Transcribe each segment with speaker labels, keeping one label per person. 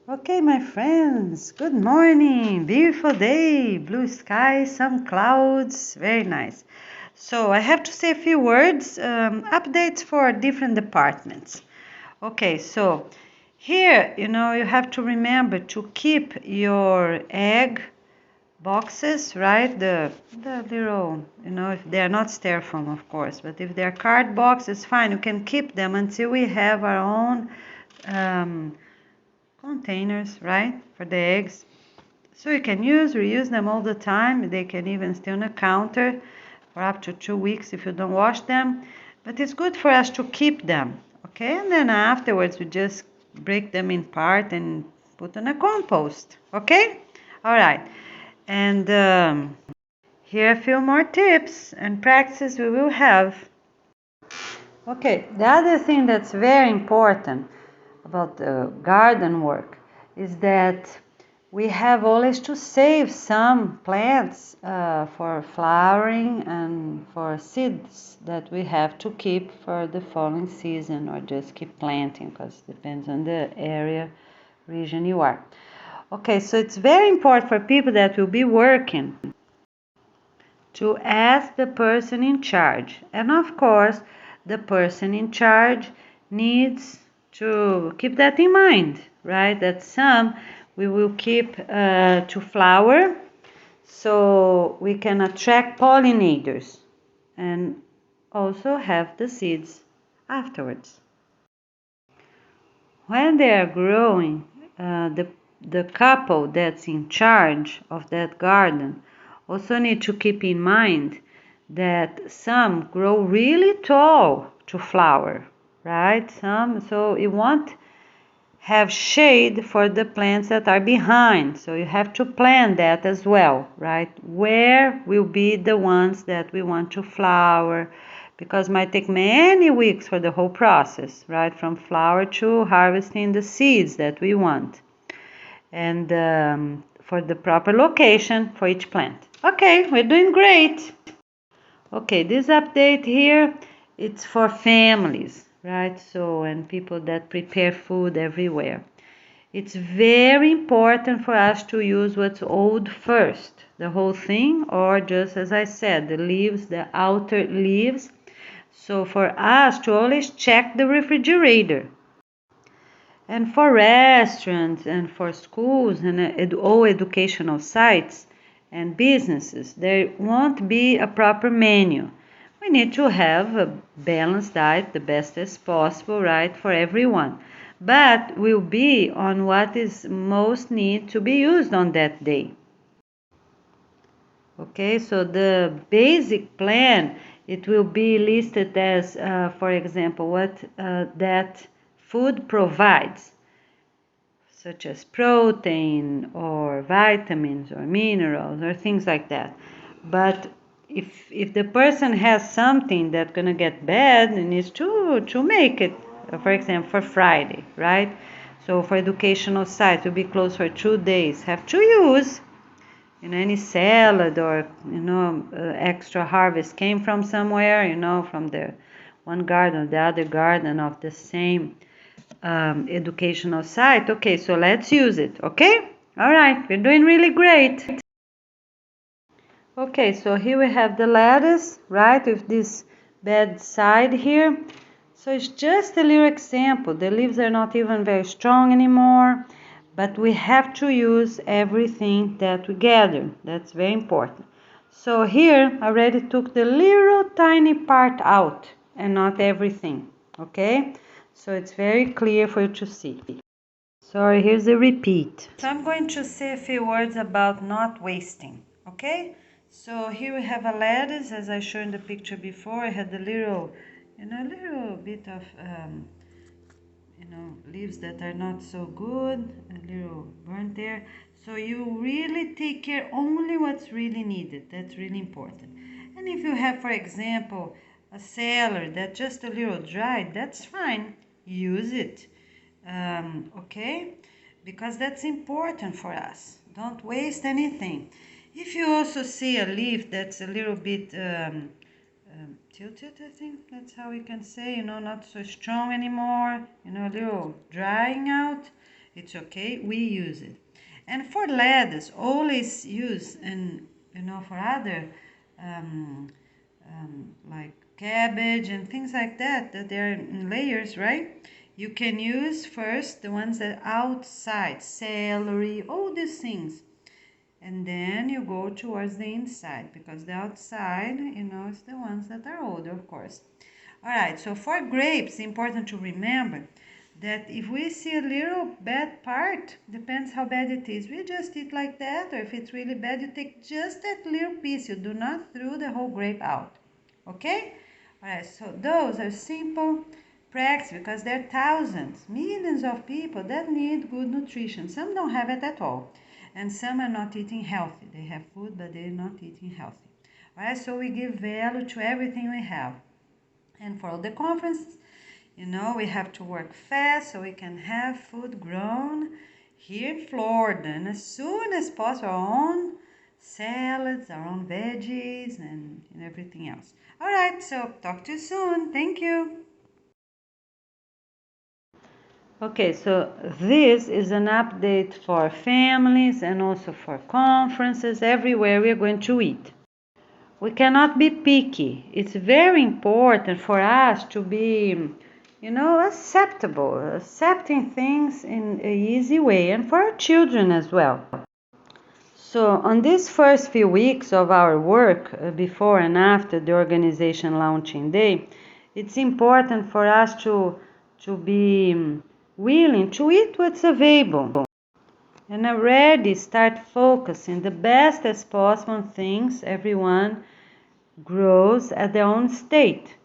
Speaker 1: Okay, my friends, good morning. Beautiful day, blue sky, some clouds, very nice. So, I have to say a few words, updates for different departments. Okay, so here, you have to remember to keep your egg boxes, right? The little, if they're not styrofoam, of course, but if they're card boxes, fine, you can keep them until we have our own um, containers, right, for the eggs. So you can reuse them all the time. They can even stay on a counter for up to 2 weeks if you don't wash them. But it's good for us to keep them, okay? And then afterwards we just break them in part and put on a compost, okay? All right. And here are a few more tips and practices we will have. Okay, the other thing that's very important about the garden work is that we have always to save some plants for flowering and for seeds that we have to keep for the following season, or just keep planting, because it depends on the area, region you are. Okay, so it's very important for people that will be working to ask the person in charge. And of course, the person in charge needs to keep that in mind, right? That some we will keep to flower so we can attract pollinators and also have the seeds afterwards. When they are growing, the couple that's in charge of that garden also need to keep in mind that some grow really tall to flower, right? So you won't have shade for the plants that are behind. So you have to plan that as well, right? Where will be the ones that we want to flower, because it might take many weeks for the whole process, right? From flower to harvesting the seeds that we want. And for the proper location for each plant. Okay, we're doing great. Okay, this update here, it's for families, right? So, and people that prepare food everywhere. It's very important for us to use what's old first, the whole thing, or just as I said, the leaves, the outer leaves. So for us to always check the refrigerator. And for restaurants and for schools and all educational sites and businesses, there won't be a proper menu. We need to have a balanced diet, the best as possible, right, for everyone. But will be on what is most need to be used on that day. Okay, so the basic plan, it will be listed as, for example, what that food provides, such as protein or vitamins or minerals or things like that. But if the person has something that's gonna get bad, it needs to make it, for example, for Friday, right? So for educational sites, will be closed for 2 days. Have to use, any salad or extra harvest came from somewhere, from the one garden or the other garden of the same educational site. Okay, so let's use it. Okay, all right, we're doing really great. Okay, so here we have the lettuce, right, with this bad side here. So it's just a little example. The leaves are not even very strong anymore, but we have to use everything that we gather. That's very important. So here I already took the little tiny part out and not everything, okay? So it's very clear for you to see. Sorry, here's a repeat. So I'm going to say a few words about not wasting, okay? So here we have a lettuce, as I showed in the picture before. I had a little, a little bit of, leaves that are not so good, a little burnt there. So you really take care only what's really needed. That's really important. And if you have, for example, a celery that's just a little dried, that's fine. Use it. Okay? Because that's important for us. Don't waste anything. If you also see a leaf that's a little bit tilted, I think that's how we can say, not so strong anymore, a little drying out, it's okay, we use it. And for lettuce, always use, and for other um, like cabbage and things like that, that they're in layers, right? You can use first the ones that are outside, celery, all these things. And then you go towards the inside, because the outside, is the ones that are older, of course. All right, so for grapes, important to remember that if we see a little bad part, depends how bad it is, we just eat like that, or if it's really bad, you take just that little piece. You do not throw the whole grape out. Okay? All right, so those are simple practice, because there are thousands, millions of people that need good nutrition. Some don't have it at all, and some are not eating healthy. They have food, but they're not eating healthy. All right, so we give value to everything we have. And for all the conferences, we have to work fast so we can have food grown here in Florida. And as soon as possible, our own salads, our own veggies, and everything else. All right, so talk to you soon. Thank you. Okay, so this is an update for families and also for conferences, everywhere we're going to eat. We cannot be picky. It's very important for us to be, acceptable, accepting things in an easy way, and for our children as well. So, on these first few weeks of our work, before and after the organization launching day, it's important for us to be willing to eat what's available and already start focusing the best as possible on things everyone grows at their own state.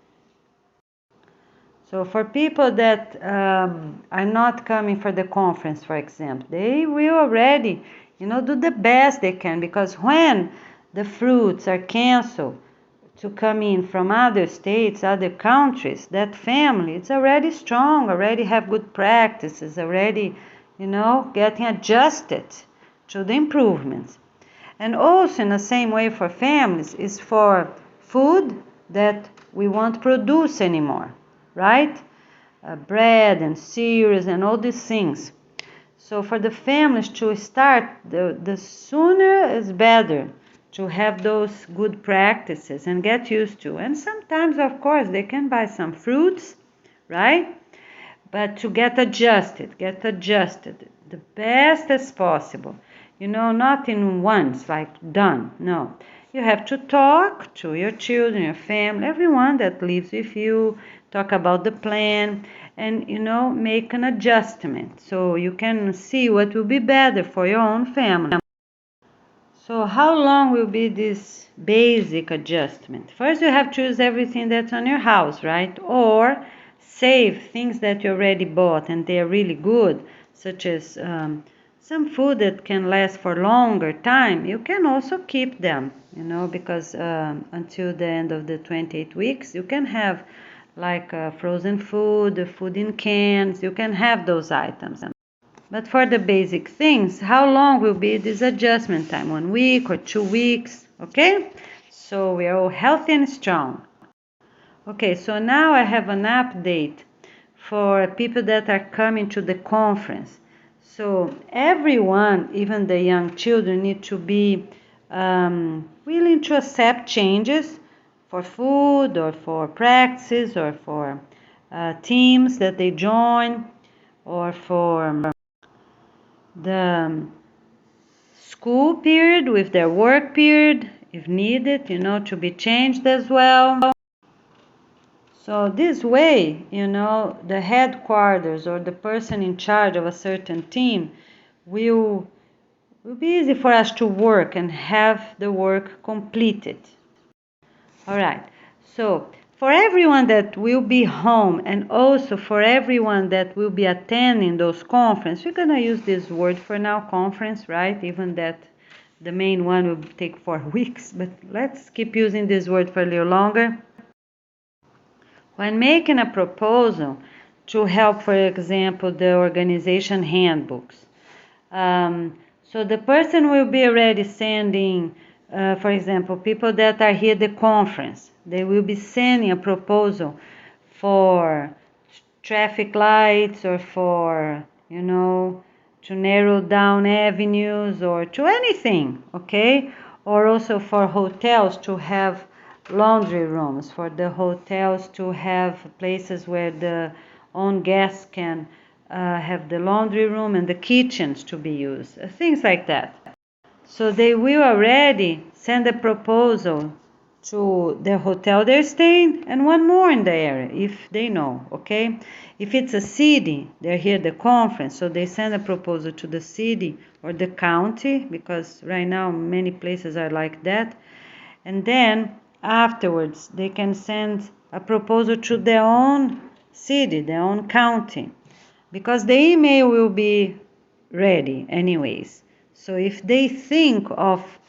Speaker 1: So for people that are not coming for the conference, for example, they will already, do the best they can, because when the fruits are canceled to come in from other states, other countries, that family, it's already strong, already have good practices, already, getting adjusted to the improvements. And also in the same way for families is for food that we won't produce anymore, right? Bread and cereals and all these things. So for the families to start, the sooner is better to have those good practices and get used to. And sometimes, of course, they can buy some fruits, right? But to get adjusted the best as possible. Not in once, like done. No. You have to talk to your children, your family, everyone that lives with you, talk about the plan, and, make an adjustment so you can see what will be better for your own family. So how long will be this basic adjustment? First, you have to use everything that's on your house, right? Or save things that you already bought and they're really good, such as some food that can last for longer time. You can also keep them, because until the end of the 28 weeks, you can have like frozen food, food in cans. You can have those items. But for the basic things, how long will be this adjustment time? 1 week or 2 weeks, okay? So we are all healthy and strong. Okay, so now I have an update for people that are coming to the conference. So everyone, even the young children, need to be willing to accept changes for food or for practices or for teams that they join or for the school period with their work period, if needed, to be changed as well. So this way, the headquarters or the person in charge of a certain team will be easy for us to work and have the work completed. All right. So for everyone that will be home and also for everyone that will be attending those conferences, we're going to use this word for now, conference, right? Even that the main one will take 4 weeks, but let's keep using this word for a little longer. When making a proposal to help, for example, the organization handbooks, so the person will be already sending, for example, people that are here at the conference, they will be sending a proposal for traffic lights or for, to narrow down avenues or to anything, okay? Or also for hotels to have laundry rooms, for the hotels to have places where the own guests can have the laundry room and the kitchens to be used, things like that. So they will already send a proposal to the hotel they're staying and one more in the area if they know, okay? If it's a city, they're here at the conference, so they send a proposal to the city or the county, because right now many places are like that. And then afterwards, they can send a proposal to their own city, their own county, because the email will be ready anyways. So if they think of,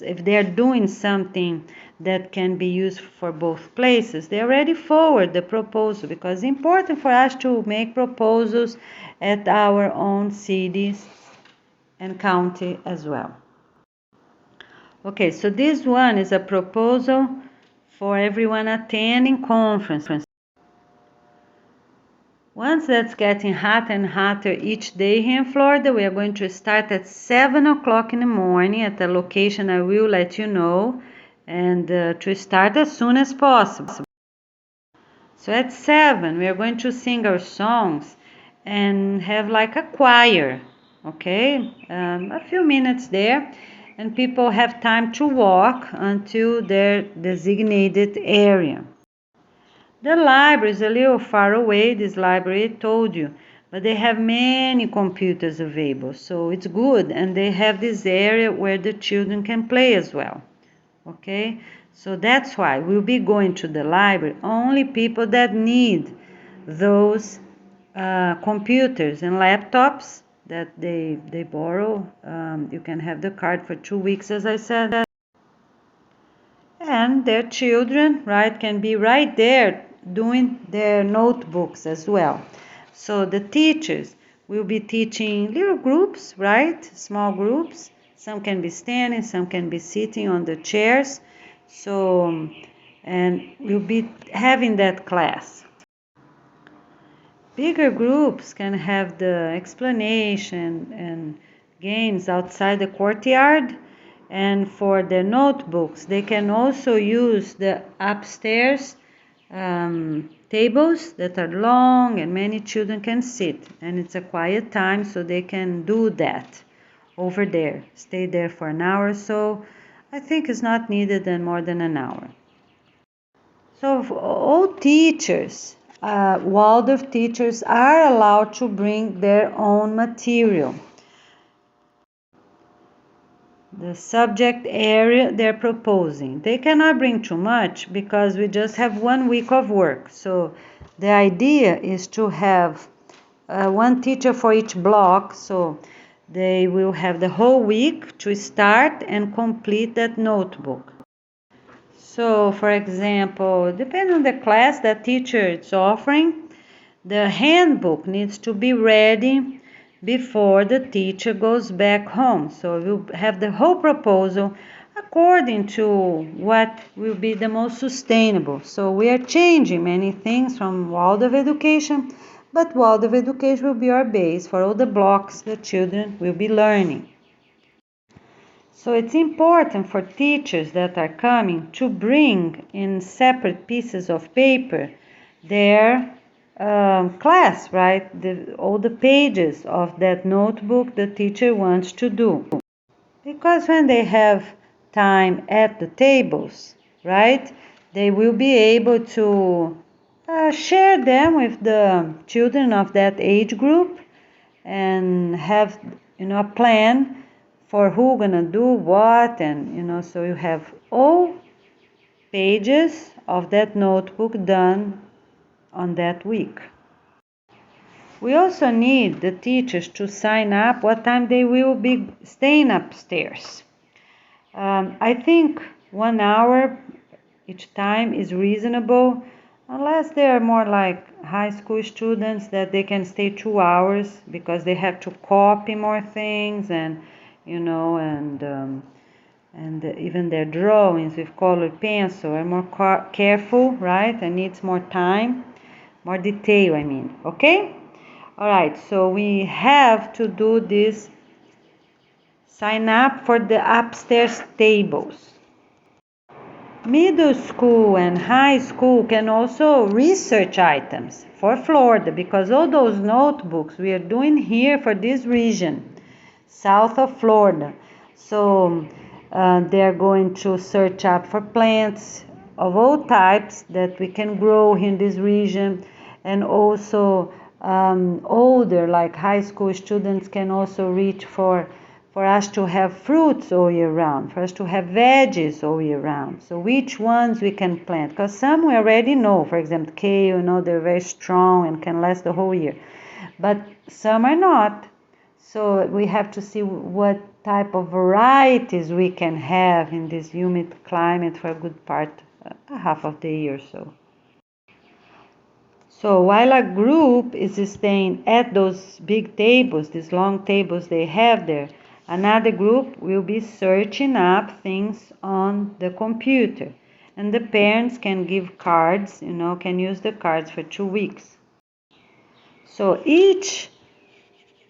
Speaker 1: if they're doing something that can be used for both places, they already forward the proposal, because it's important for us to make proposals at our own cities and county as well. Okay, so this one is a proposal for everyone attending conference. Once that's getting hotter and hotter each day here in Florida, we are going to start at 7 o'clock in the morning at the location I will let you know, and to start as soon as possible. So at 7, we are going to sing our songs and have like a choir, okay? A few minutes there, and people have time to walk until their designated area. The library is a little far away, this library I told you, but they have many computers available, so it's good, and they have this area where the children can play as well, okay? So that's why we'll be going to the library, only people that need those computers and laptops that they borrow. You can have the card for 2 weeks, as I said, and their children, right, can be right there doing their notebooks as well. So the teachers will be teaching little groups, right, small groups. Some can be standing, some can be sitting on the chairs. So, and we'll be having that class. Bigger groups can have the explanation and games outside the courtyard. And for their notebooks, they can also use the upstairs tables that are long and many children can sit. And it's a quiet time, so they can do that over there. Stay there for an hour or so. I think it's not needed more than an hour. So all teachers, Waldorf teachers, are allowed to bring their own material. The subject area they're proposing. They cannot bring too much because we just have 1 week of work. So the idea is to have one teacher for each block. So they will have the whole week to start and complete that notebook. So, for example, depending on the class that teacher is offering, the handbook needs to be ready before the teacher goes back home. So we'll have the whole proposal according to what will be the most sustainable. So we are changing many things from Waldorf education, but Waldorf education will be our base for all the blocks the children will be learning. So it's important for teachers that are coming to bring in separate pieces of paper their class, right? All the pages of that notebook the teacher wants to do. Because when they have time at the tables, right, they will be able to share them with the children of that age group and have, a plan for who gonna do what, and so you have all pages of that notebook done on that week. We also need the teachers to sign up what time they will be staying upstairs. I think 1 hour each time is reasonable, unless they are more like high school students that they can stay 2 hours because they have to copy more things and even their drawings with colored pencil are more careful, right? And needs more time, more detail, okay? Alright, so we have to do this sign up for the upstairs tables. Middle school and high school can also research items for Florida, because all those notebooks we are doing here for this region, south of Florida. So they're going to search up for plants of all types that we can grow in this region, and also older, like high school students, can also reach for us to have fruits all year round, for us to have veggies all year round. So which ones we can plant? Because some we already know, for example, kale, they're very strong and can last the whole year. But some are not. So we have to see what type of varieties we can have in this humid climate for a good part, half of the year or so. So while a group is staying at those big tables, these long tables they have there, another group will be searching up things on the computer. And the parents can give cards, can use the cards for 2 weeks. So each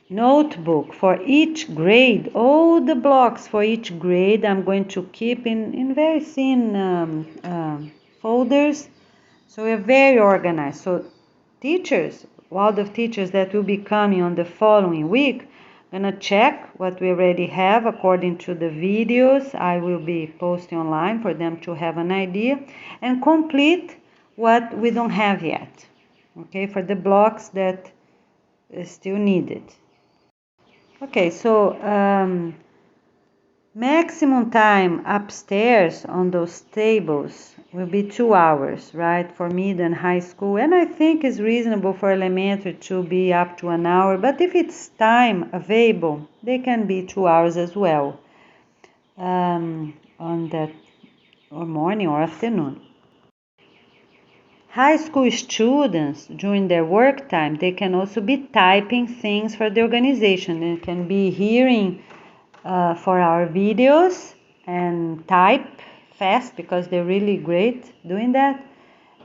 Speaker 1: notebook for each grade, all the blocks for each grade, I'm going to keep in very thin folders. So we're very organized. So teachers, Waldorf teachers that will be coming on the following week, gonna check what we already have according to the videos I will be posting online for them to have an idea, and complete what we don't have yet, okay, for the blocks that is still needed. Okay, so maximum time upstairs on those tables will be 2 hours, right, for mid and high school. And I think it's reasonable for elementary to be up to an hour. But if it's time available, they can be 2 hours as well, on that, or morning or afternoon. High school students, during their work time, they can also be typing things for the organization. They can be hearing for our videos and type fast, because they're really great doing that.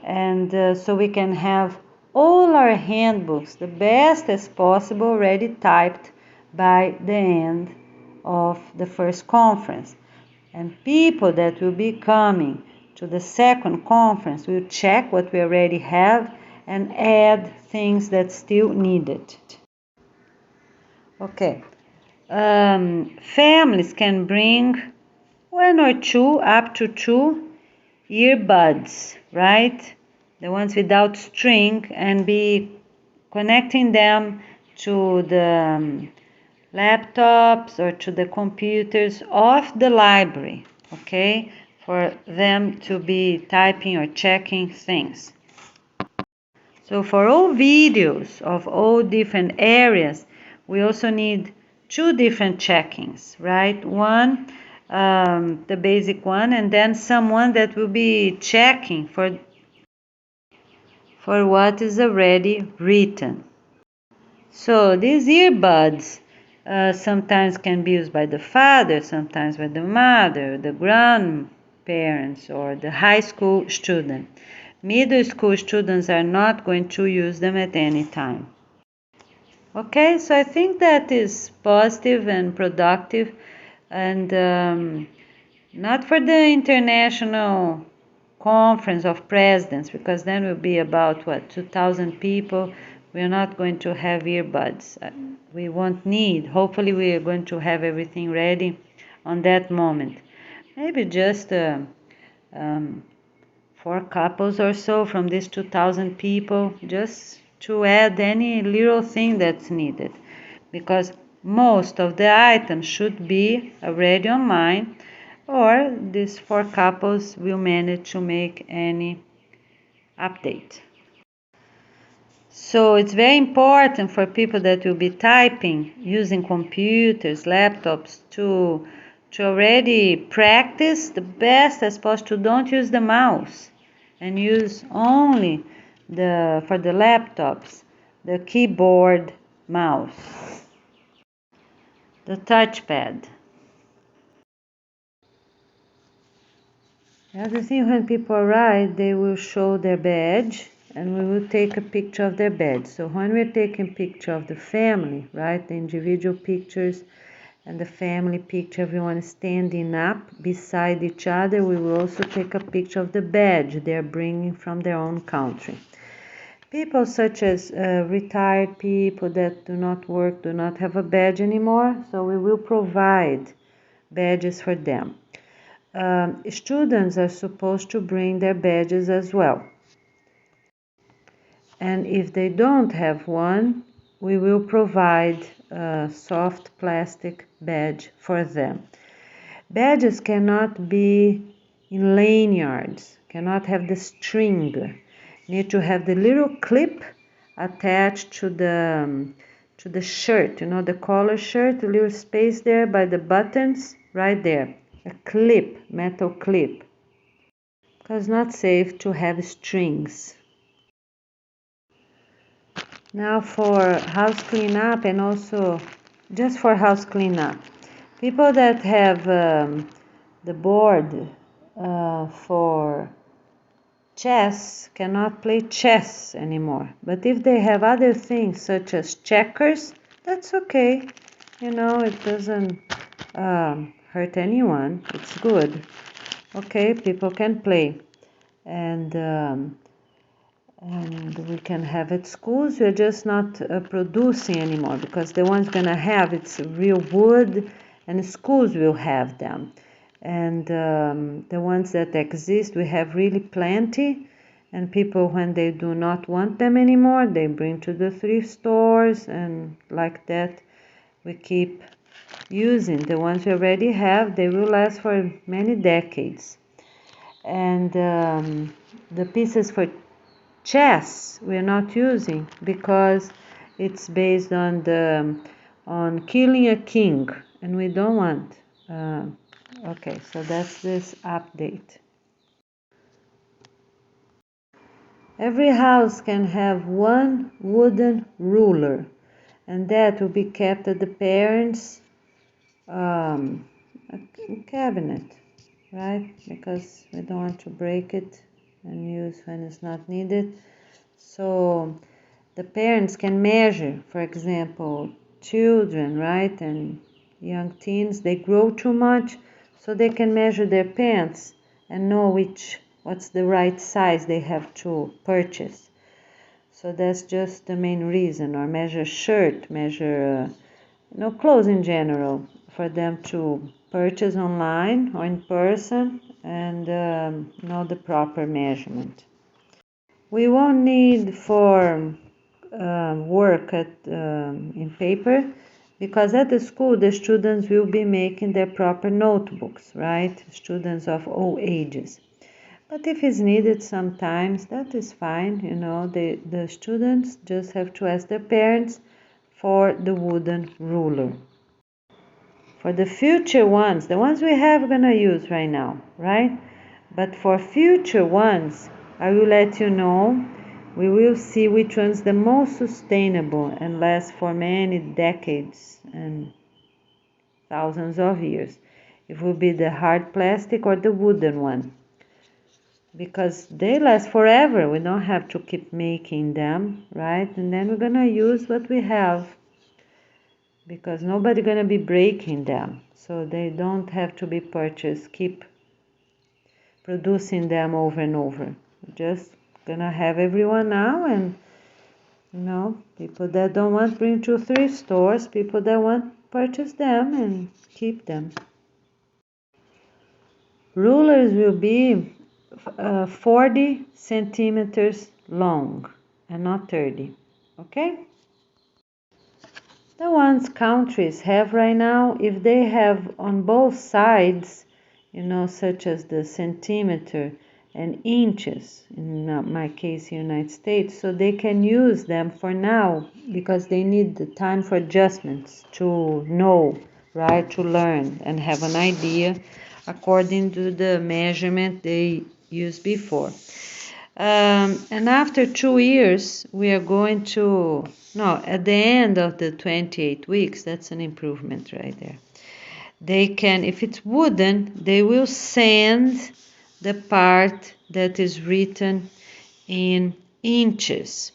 Speaker 1: And so we can have all our handbooks, the best as possible, ready typed by the end of the first conference. And people that will be coming to the second conference will check what we already have and add things that still needed. Okay. Families can bring 1 or 2, up to 2 earbuds, right? The ones without string, and be connecting them to the laptops or to the computers of the library, okay? For them to be typing or checking things. So for all videos of all different areas, we also need 2 different checkings, right? One, the basic one, and then someone that will be checking for what is already written. So these earbuds sometimes can be used by the father, sometimes by the mother, the grandparents, or the high school student. Middle school students are not going to use them at any time. Okay, so I think that is positive and productive, and not for the international conference of presidents, because then will be about 2,000 people. We're not going to have earbuds. We won't need. Hopefully we are going to have everything ready on that moment. Maybe just 4 couples or so from these 2,000 people, just to add any little thing that's needed, because most of the items should be already online, or these 4 couples will manage to make any update. So it's very important for people that will be typing using computers, laptops, to already practice the best as possible. Don't use the mouse, and use only for the laptops, the keyboard mouse, the touchpad. The other thing, when people arrive, they will show their badge, and we will take a picture of their bed. So when we're taking picture of the family, right, the individual pictures and the family picture, everyone standing up beside each other, we will also take a picture of the badge they're bringing from their own country. People such as retired people that do not work, do not have a badge anymore, so we will provide badges for them. Students are supposed to bring their badges as well. And if they don't have one, we will provide a soft plastic badge for them. Badges cannot be in lanyards, cannot have the string. Need to have the little clip attached to the shirt, you know, the collar shirt, a little space there by the buttons, right there. A clip, metal clip. Because it's not safe to have strings. Now for house cleanup, and also just for house cleanup. People that have the board for chess cannot play chess anymore. But if they have other things such as checkers, that's okay. You know, it doesn't hurt anyone. It's good. Okay, people can play. And we can have at schools. We're just not producing anymore, because the ones gonna have it's real wood, and schools will have them. And the ones that exist, we have really plenty. And people, when they do not want them anymore, they bring to the thrift stores, and like that we keep using. The ones we already have, they will last for many decades. And the pieces for chess we're not using, because it's based on killing a king, and we don't want. Okay, so that's this update. Every house can have one wooden ruler, and that will be kept at the parents' cabinet, right? Because we don't want to break it and use when it's not needed. So the parents can measure, for example, children, right, and young teens, they grow too much, so they can measure their pants and know what's the right size they have to purchase. So that's just the main reason. Or measure shirt, measure clothes in general, for them to purchase online or in person, and know the proper measurement. We won't need for work in paper, because at the school the students will be making their proper notebooks, right? Students of all ages. But if it's needed sometimes, that is fine. The students just have to ask their parents for the wooden ruler. For the future ones, the ones we have gonna use right now, right? But for future ones, I will let you know. We will see which one's the most sustainable and last for many decades and thousands of years. It will be the hard plastic or the wooden one, because they last forever. We don't have to keep making them, right? And then we're gonna use what we have, because nobody's gonna be breaking them, so they don't have to be purchased. Keep producing them over and over. Just gonna have everyone now, and people that don't want, bring to thrift stores. People that want, purchase them and keep them. Rulers will be 40 centimeters long and not 30. Okay? The ones countries have right now, if they have on both sides, such as the centimeter and inches, in my case, United States, so they can use them for now, because they need the time for adjustments to know, right, to learn and have an idea according to the measurement they used before. And after 2 years, we are going to, at the end of the 28 weeks, that's an improvement right there. They can, if it's wooden, they will sand the part that is written in inches.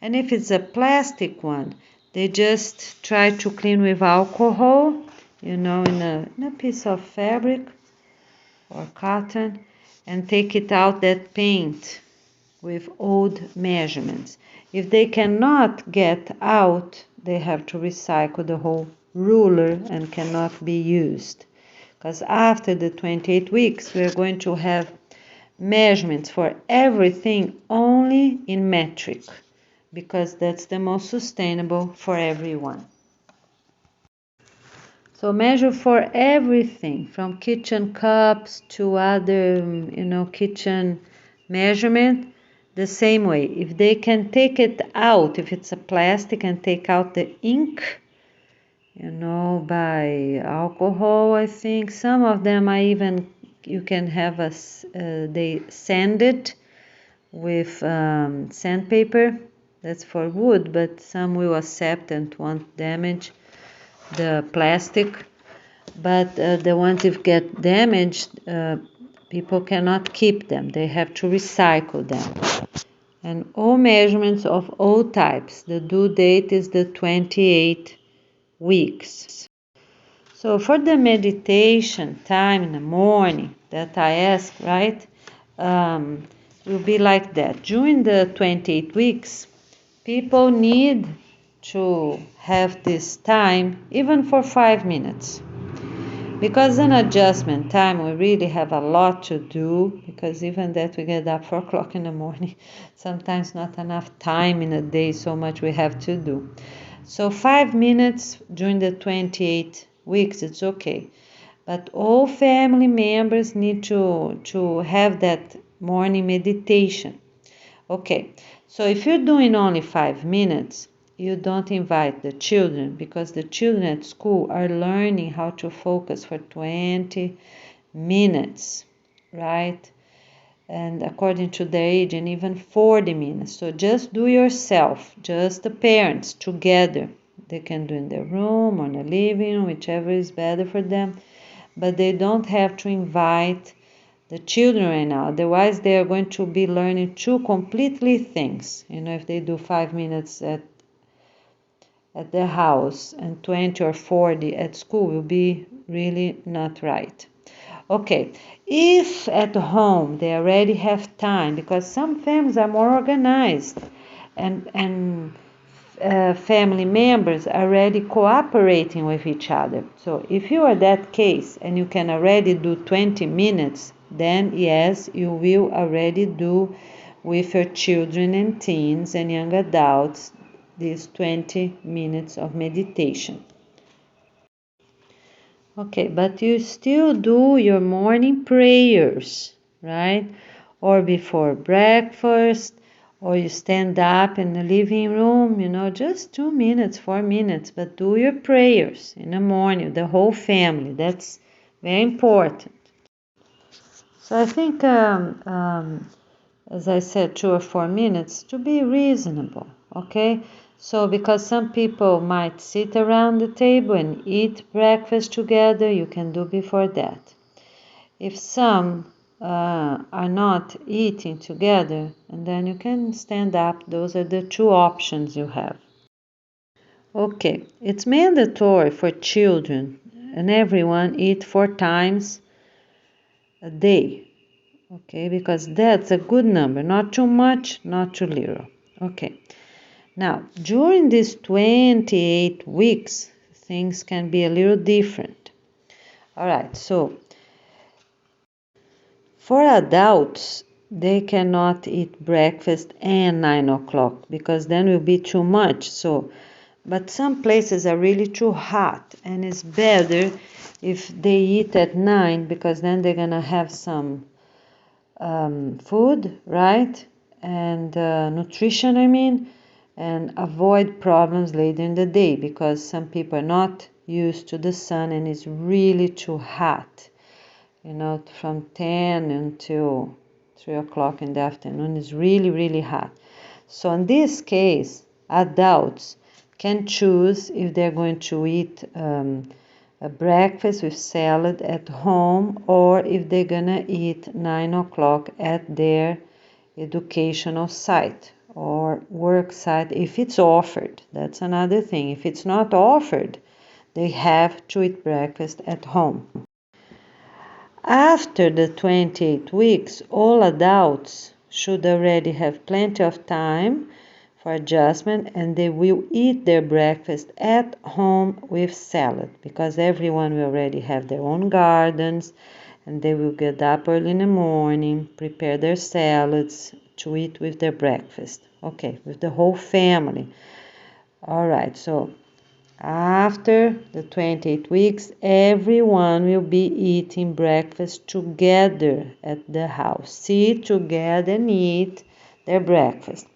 Speaker 1: And if it's a plastic one, they just try to clean with alcohol, in a piece of fabric or cotton, and take it out that paint with old measurements. If they cannot get out, they have to recycle the whole ruler and cannot be used. Because after the 28 weeks, we're going to have measurements for everything only in metric, because that's the most sustainable for everyone. So measure for everything, from kitchen cups to other, kitchen measurement, the same way. If they can take it out, if it's a plastic, and take out the ink, by alcohol, I think. Some of them you can have they sand it with sandpaper. That's for wood, but some will accept and won't damage the plastic. But the ones if get damaged, people cannot keep them. They have to recycle them. And all measurements of all types. The due date is the 28 weeks. So for the meditation time in the morning that I asked, right, will be like that. During the 28 weeks, people need to have this time even for 5 minutes. Because an adjustment time, we really have a lot to do, because even that we get up 4 o'clock in the morning, sometimes not enough time in a day, so much we have to do. So 5 minutes during the 28 weeks, it's okay. But all family members need to have that morning meditation. Okay, so if you're doing only 5 minutes, you don't invite the children, because the children at school are learning how to focus for 20 minutes, right? And according to their age, and even 40 minutes. So just do yourself, just the parents together. They can do in their room or in the living room, whichever is better for them. But they don't have to invite the children right now. Otherwise, they are going to be learning two completely things. If they do 5 minutes at their house and 20 or 40 at school, will be really not right. Okay, if at home they already have time, because some families are more organized and family members are already cooperating with each other. So if you are that case and you can already do 20 minutes, then yes, you will already do with your children and teens and young adults these 20 minutes of meditation. Okay, but you still do your morning prayers, right? Or before breakfast, or you stand up in the living room, just 2 minutes, 4 minutes, but do your prayers in the morning, the whole family. That's very important. So I think, as I said, 2 or 4 minutes to be reasonable, okay? So because some people might sit around the table and eat breakfast together, you can do before that. If some are not eating together, and then you can stand up. Those are the two options you have. Okay, it's mandatory for children and everyone eat 4 times a day. Okay, because that's a good number, not too much, not too little. Okay, now during these 28 weeks, things can be a little different. All right, so for adults, they cannot eat breakfast and 9 o'clock, because then will be too much. So, but some places are really too hot, and it's better if they eat at 9, because then they're gonna have some food, right? And nutrition, and avoid problems later in the day, because some people are not used to the sun and it's really too hot. From 10 until 3 o'clock in the afternoon is really, really hot. So in this case, adults can choose if they're going to eat a breakfast with salad at home, or if they're gonna eat 9 o'clock at their educational site or work site if it's offered. That's another thing. If it's not offered, they have to eat breakfast at home. After the 28 weeks, all adults should already have plenty of time for adjustment, and they will eat their breakfast at home with salad, because everyone will already have their own gardens, and they will get up early in the morning, prepare their salads to eat with their breakfast. Okay, with the whole family. All right, so after the 28 weeks, everyone will be eating breakfast together at the house. Sit together and eat their breakfast.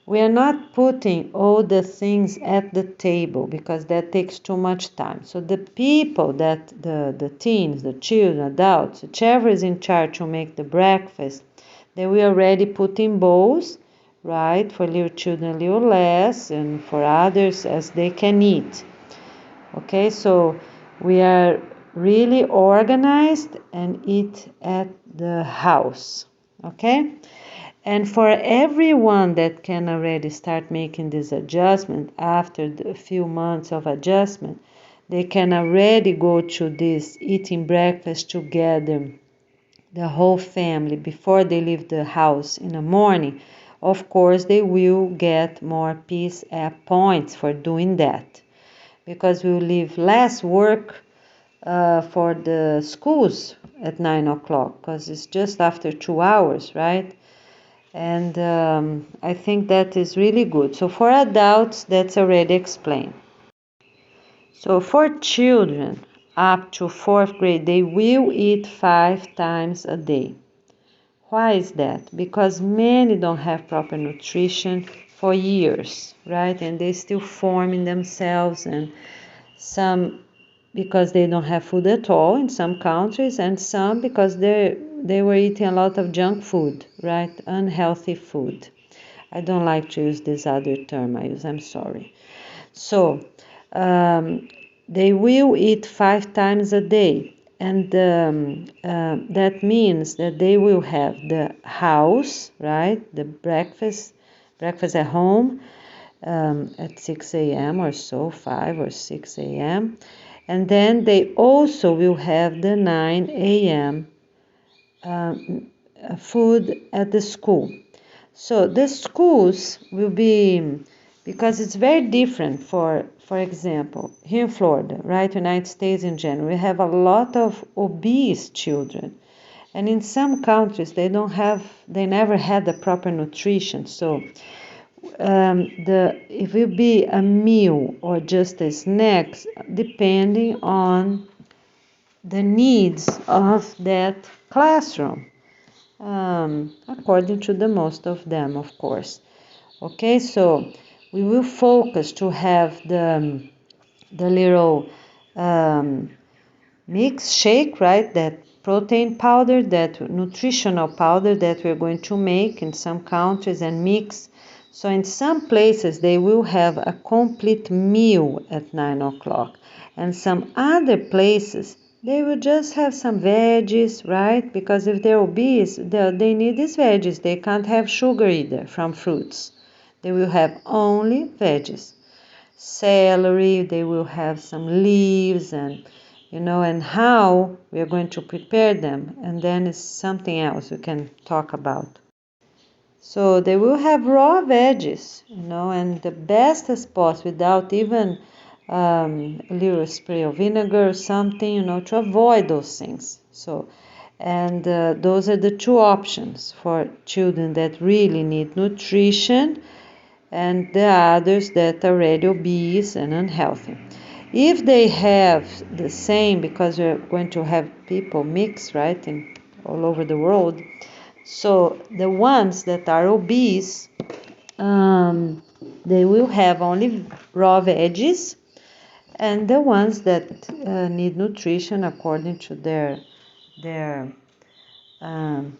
Speaker 1: We are not putting all the things at the table because that takes too much time. So the people that, the teens, the children, adults, whichever is in charge to make the breakfast, they will already put in bowls, right? For little children a little less, and for others as they can eat. Okay, so we are really organized and eat at the house. Okay? And for everyone that can already start making this adjustment after the few months of adjustment, they can already go to this eating breakfast together, the whole family, before they leave the house in the morning. Of course, they will get more peace points for doing that, because we will leave less work for the schools at 9 o'clock, because it's just after 2 hours, right? And I think that is really good. So for adults, that's already explained. So for children up to 4th grade, they will eat 5 times a day. Why is that? Because many don't have proper nutrition for years, right? And they still forming themselves, and some because they don't have food at all in some countries, and some because they were eating a lot of junk food, right? Unhealthy food. I don't like to use this other term I'm sorry. So they will eat 5 times a day, and that means that they will have the house, right? The breakfast at home at 6 a.m. or so, 5 or 6 a.m. And then they also will have the 9 a.m. Food at the school. So the schools will be, because it's very different for example, here in Florida, right, United States in general, we have a lot of obese children. And in some countries, they never had the proper nutrition. So it will be a meal or just a snack, depending on the needs of that classroom, according to the most of them, of course. Okay, so we will focus to have the little mix shake, right? That protein powder, that nutritional powder that we're going to make in some countries and mix. So in some places they will have a complete meal at 9 o'clock, and some other places they will just have some veggies, right? Because if they're obese, they need these veggies. They can't have sugar either from fruits. They will have only veggies. Celery, they will have some leaves, and and how we are going to prepare them, and then it's something else we can talk about. So they will have raw veggies, and the best as possible, without even a little spray of vinegar or something, to avoid those things. So, and those are the two options for children that really need nutrition, and the others that are already obese and unhealthy. If they have the same, because we're going to have people mix, right, all over the world, so the ones that are obese, they will have only raw veggies, and the ones that need nutrition according to their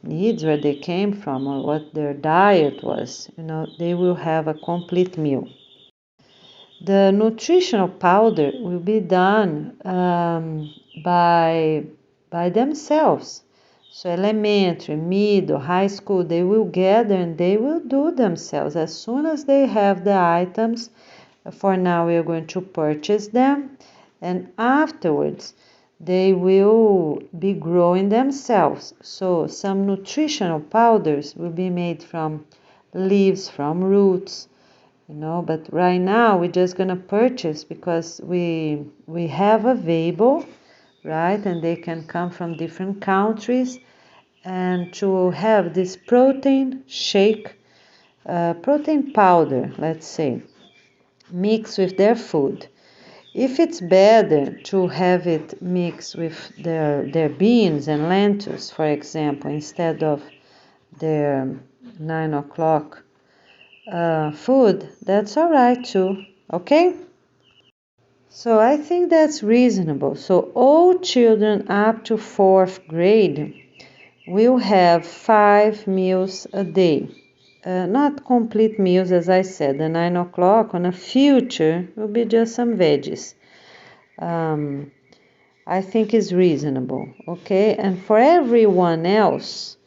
Speaker 1: needs, where they came from, or what their diet was, they will have a complete meal. The nutritional powder will be done by themselves. So elementary, middle, high school, they will gather and they will do themselves. As soon as they have the items, for now we are going to purchase them, and afterwards they will be growing themselves. So some nutritional powders will be made from leaves, from roots, but right now we're just gonna purchase because we have available, right? And they can come from different countries, and to have this protein shake, protein powder, let's say, mixed with their food. If it's better to have it mixed with their beans and lentils, for example, instead of their 9 o'clock food, that's all right too, okay? So I think that's reasonable. So all children up to 4th grade will have 5 meals a day. Not complete meals, as I said. The 9 o'clock on a future will be just some veggies. I think is reasonable, okay? And for everyone else,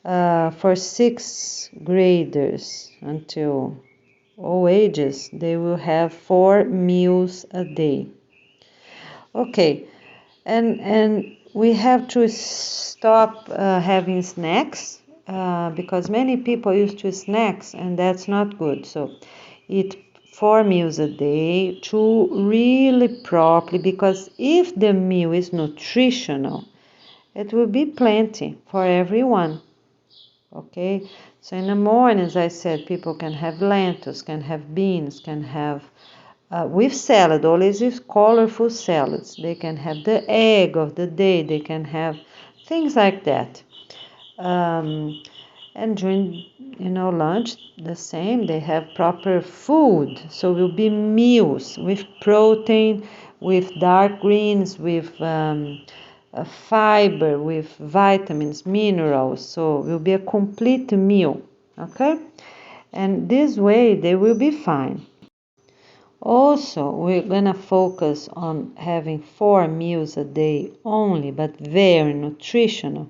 Speaker 1: for 6th graders until all ages, they will have 4 meals a day. Okay, and we have to stop having snacks because many people used to snacks and that's not good. So eat 4 meals a day, 2 really properly, because if the meal is nutritional, it will be plenty for everyone. Okay, so in the morning, as I said, people can have lentils, can have beans, can have with salad, always with colorful salads. They can have the egg of the day, they can have things like that. And during lunch, the same, they have proper food. So it will be meals with protein, with dark greens, with fiber, with vitamins, minerals. So it will be a complete meal, okay? And this way they will be fine. Also, we're gonna focus on having 4 meals a day only, but very nutritional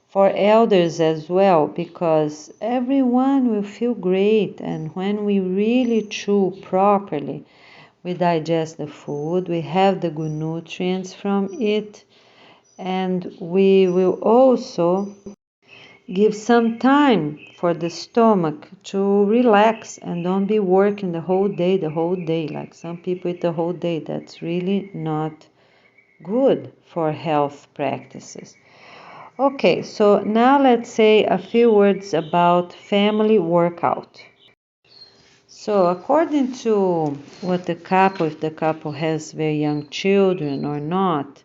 Speaker 1: for elders as well, because everyone will feel great, and when we really chew properly, we digest the food, we have the good nutrients from it, and we will also give some time for the stomach to relax and don't be working the whole day. Like some people eat the whole day. That's really not good for health practices. Okay, so now let's say a few words about family workout. So according to what if the couple has very young children or not,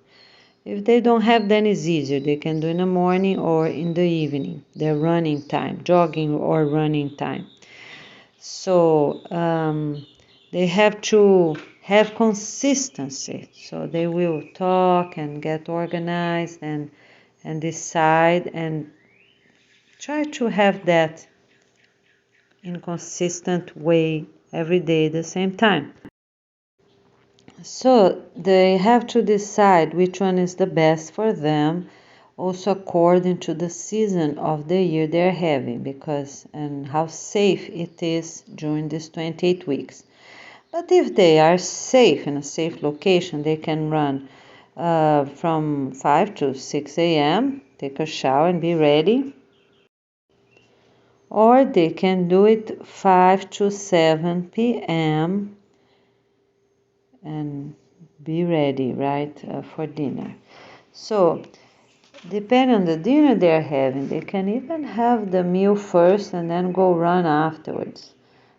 Speaker 1: if they don't have, then it's easier. They can do in the morning or in the evening, their running time, jogging or running time. So they have to have consistency. So they will talk and get organized and decide and try to have that in consistent way every day at the same time. So they have to decide which one is the best for them, also according to the season of the year they're having, and how safe it is during these 28 weeks. But if they are safe in a safe location, they can run from 5 to 6 a.m., take a shower and be ready. Or they can do it 5 to 7 p.m. and be ready, right, for dinner. So, depending on the dinner they're having, they can even have the meal first and then go run afterwards.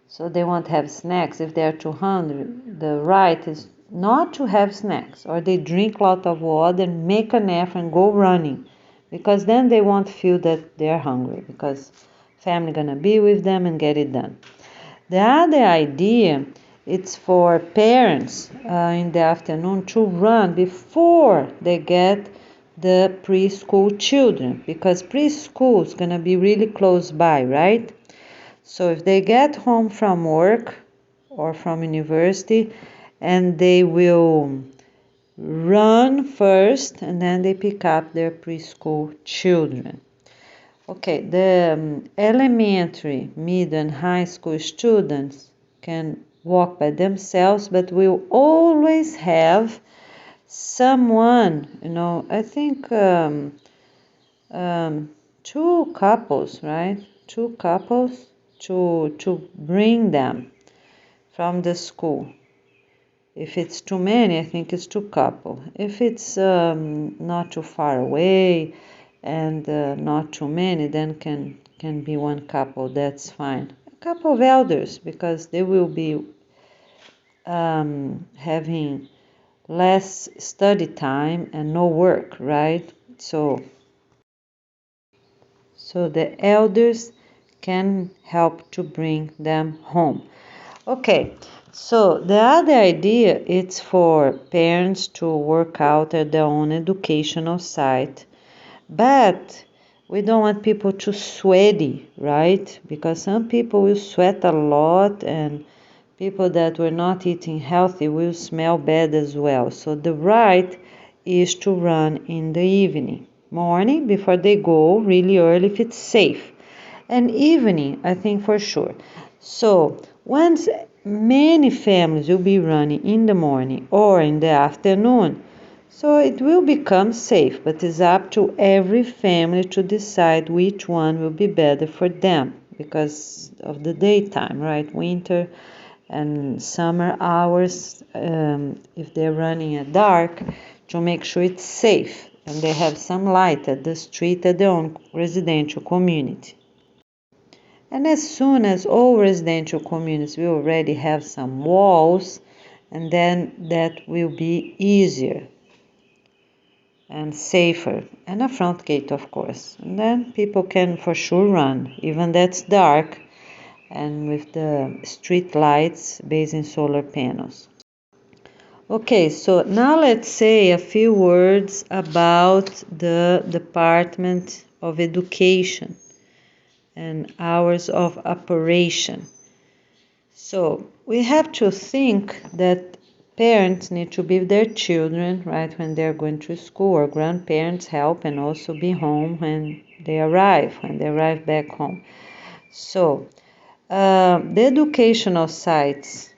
Speaker 1: So they won't have snacks if they're too hungry. The right is not to have snacks, or they drink a lot of water, make a nap and go running, because then they won't feel that they're hungry, because family gonna be with them and get it done. The other idea, it's for parents in the afternoon to run before they get the preschool children, because preschool is going to be really close by, right? So if they get home from work or from university and they will run first and then they pick up their preschool children. Okay, the elementary, middle, and high school students can walk by themselves, but we'll always have someone, I think two couples, right? Two couples to bring them from the school. If it's too many, I think it's two couple. If it's not too far away and not too many, then can be one couple. That's fine. A couple of elders, because they will be having less study time and no work, right? So the elders can help to bring them home. Okay, so the other idea is for parents to work out at their own educational site, but we don't want people to sweaty, right? Because some people will sweat a lot and people that were not eating healthy will smell bad as well. So the right is to run in the evening. Morning before they go really early if it's safe. And evening, I think for sure. So once many families will be running in the morning or in the afternoon, so it will become safe, but it's up to every family to decide which one will be better for them because of the daytime, right? Winter and summer hours, if they're running at dark, to make sure it's safe and they have some light at the street at their own residential community. And as soon as all residential communities will already have some walls, and then that will be easier and safer, and a front gate, of course. And then people can for sure run, even that's dark, and with the street lights based in solar panels. Okay, so now let's say a few words about the Department of Education and hours of operation. So we have to think that parents need to be with their children, right, when they're going to school, or grandparents help and also be home when they arrive back home. So the educational sites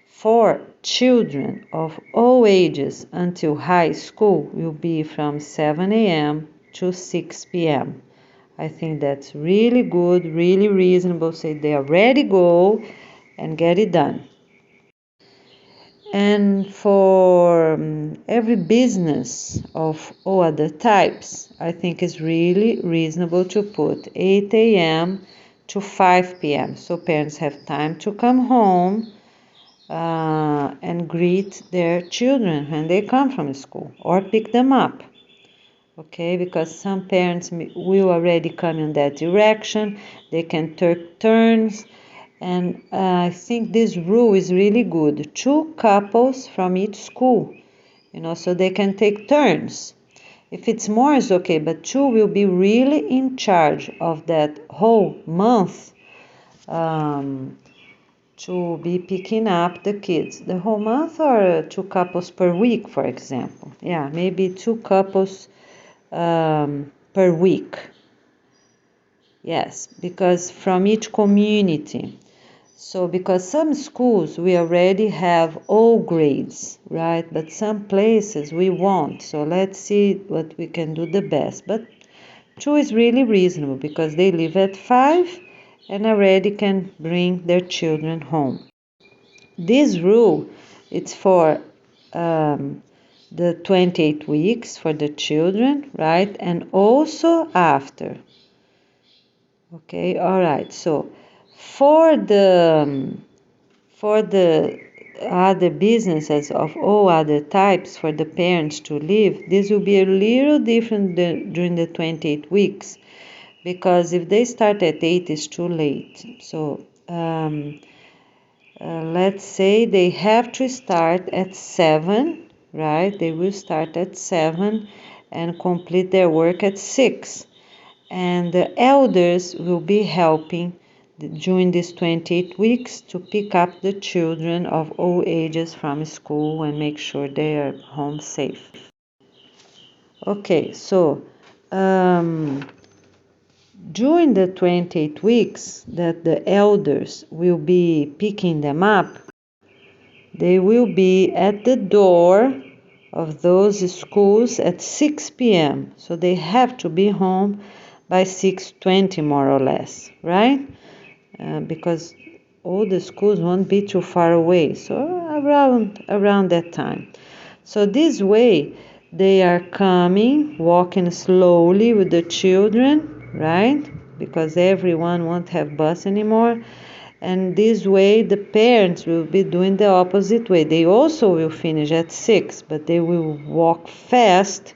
Speaker 1: for children of all ages until high school will be from 7 a.m. to 6 p.m. I think that's really good, really reasonable. Say they already go and get it done. And for every business of all other types, I think it's really reasonable to put 8 a.m. to 5 p.m. so parents have time to come home and greet their children when they come from school or pick them up. Okay, because some parents will already come in that direction. They can take turns. And I think this rule is really good. 2 couples from each school, so they can take turns. If it's more, it's okay, but 2 will be really in charge of that whole month to be picking up the kids. The whole month, or 2 couples per week, for example. Yeah, maybe 2 couples per week. Yes, because from each community. So because some schools we already have all grades, right? But some places we won't. So let's see what we can do the best. But 2 is really reasonable because they leave at 5 and already can bring their children home. This rule, it's for the 28 weeks for the children, right? And also after. Okay, all right. So for the other businesses of all other types for the parents to leave, this will be a little different during the 28 weeks because if they start at 8, it's too late. So let's say they have to start at 7, right? They will start at 7 and complete their work at 6. And the elders will be helping during these 28 weeks to pick up the children of all ages from school and make sure they are home safe. Okay, so during the 28 weeks that the elders will be picking them up, they will be at the door of those schools at 6 p.m. So they have to be home by 6:20 more or less, right? Because all the schools won't be too far away, so around that time. So this way they are coming, walking slowly with the children, right? Because everyone won't have bus anymore. And this way the parents will be doing the opposite way. They also will finish at 6, but they will walk fast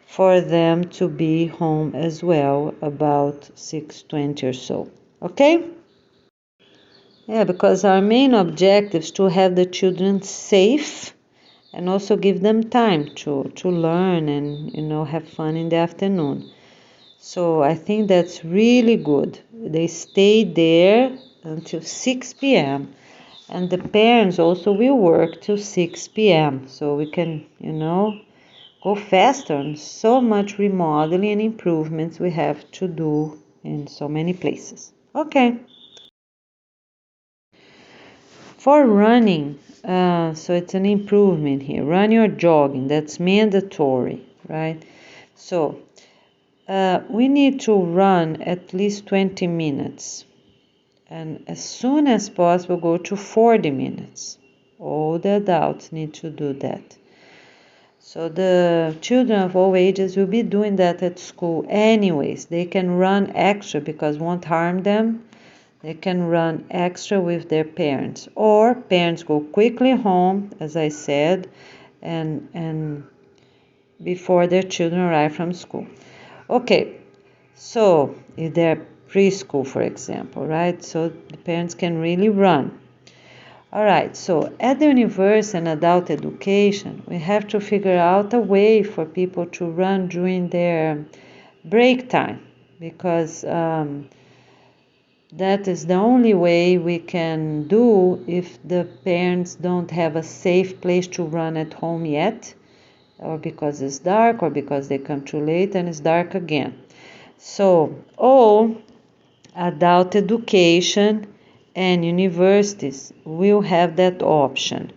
Speaker 1: for them to be home as well about 6:20 or so. Okay? Yeah, because our main objective is to have the children safe and also give them time to learn and have fun in the afternoon. So I think that's really good. They stay there until 6 p.m. and the parents also will work till 6 p.m. so we can, go faster on so much remodeling and improvements we have to do in so many places. Okay. For running, so it's an improvement here. Running or jogging, that's mandatory, right? So we need to run at least 20 minutes. And as soon as possible, go to 40 minutes. All the adults need to do that. So the children of all ages will be doing that at school anyways. They can run extra because it won't harm them. They can run extra with their parents, or parents go quickly home, as I said, and before their children arrive from school. Okay, so if they're preschool, for example, right? So the parents can really run. All right, so at the university and adult education, we have to figure out a way for people to run during their break time because that is the only way we can do if the parents don't have a safe place to run at home yet, or because it's dark, or because they come too late and it's dark again. So all adult education and universities will have that option.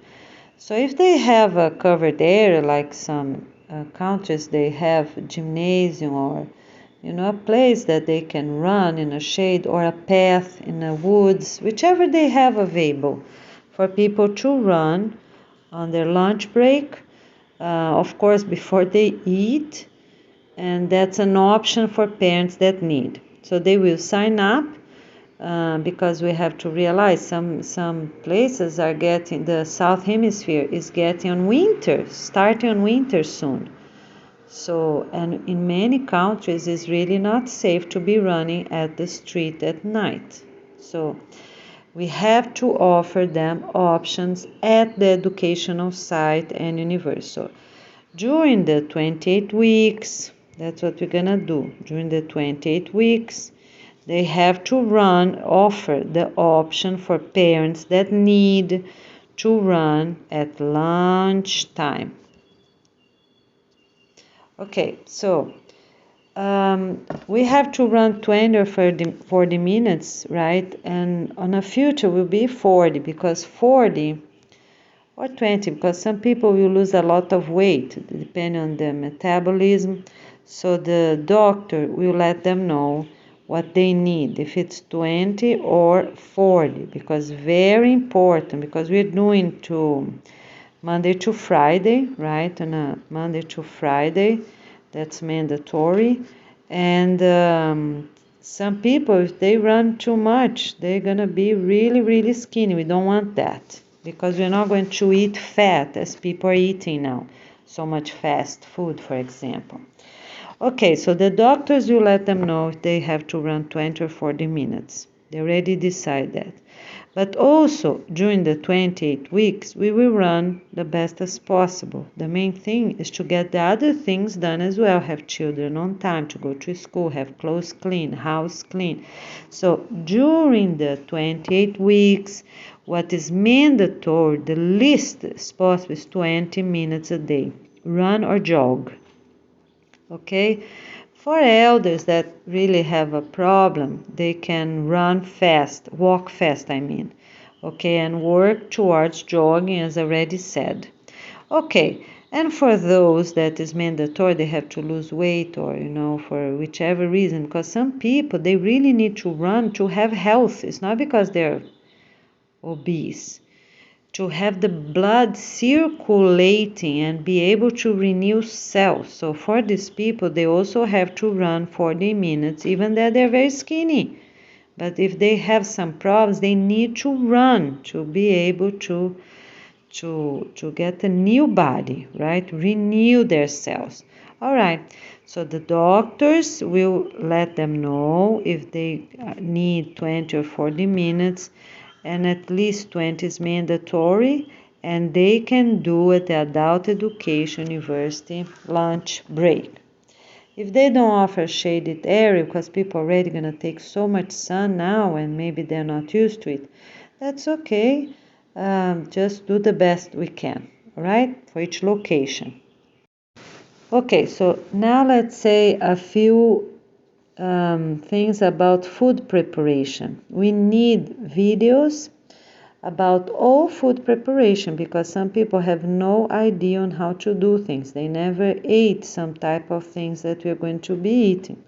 Speaker 1: So if they have a covered area, like some countries, they have gymnasium or a place that they can run in a shade or a path in the woods, whichever they have available for people to run on their lunch break, of course, before they eat, and that's an option for parents that need. So they will sign up because we have to realize some places are getting, the south hemisphere is getting on winter, starting on winter soon. So, and in many countries, it's really not safe to be running at the street at night. So, we have to offer them options at the educational site and university. So, during the 28 weeks, that's what we're gonna do. During the 28 weeks, they have to offer the option for parents that need to run at lunchtime. Okay, so we have to run 20 or 40 minutes, right? And on a future will be 40 because 40 or 20 because some people will lose a lot of weight depending on the metabolism. So the doctor will let them know what they need, if it's 20 or 40, because very important, because we're doing to Monday to Friday, right? On a Monday to Friday, that's mandatory. And some people, if they run too much, they're gonna be really, really skinny. We don't want that because we're not going to eat fat as people are eating now. So much fast food, for example. Okay, so the doctors will let them know if they have to run 20 or 40 minutes. They already decide that. But also, during the 28 weeks, we will run the best as possible. The main thing is to get the other things done as well. Have children on time to go to school, have clothes clean, house clean. So during the 28 weeks, what is mandatory, the least is possible, is 20 minutes a day. Run or jog. Okay? For elders that really have a problem, they can run fast, walk fast, I mean. Okay, and work towards jogging, as I already said. Okay, and for those that is mandatory, they have to lose weight or, for whichever reason, because some people, they really need to run to have health. It's not because they're obese. To have the blood circulating and be able to renew cells. So for these people, they also have to run 40 minutes, even though they're very skinny. But if they have some problems, they need to run to be able to get a new body, right? Renew their cells. All right. So the doctors will let them know if they need 20 or 40 minutes, and at least 20 is mandatory, and they can do at the Adult Education University lunch break. If they don't offer shaded area, because people are already going to take so much sun now and maybe they're not used to it, that's okay. Just do the best we can, all right, for each location. Okay, so now let's say a few things about food preparation. We need videos about all food preparation because some people have no idea on how to do things. They never ate some type of things that we're going to be eating.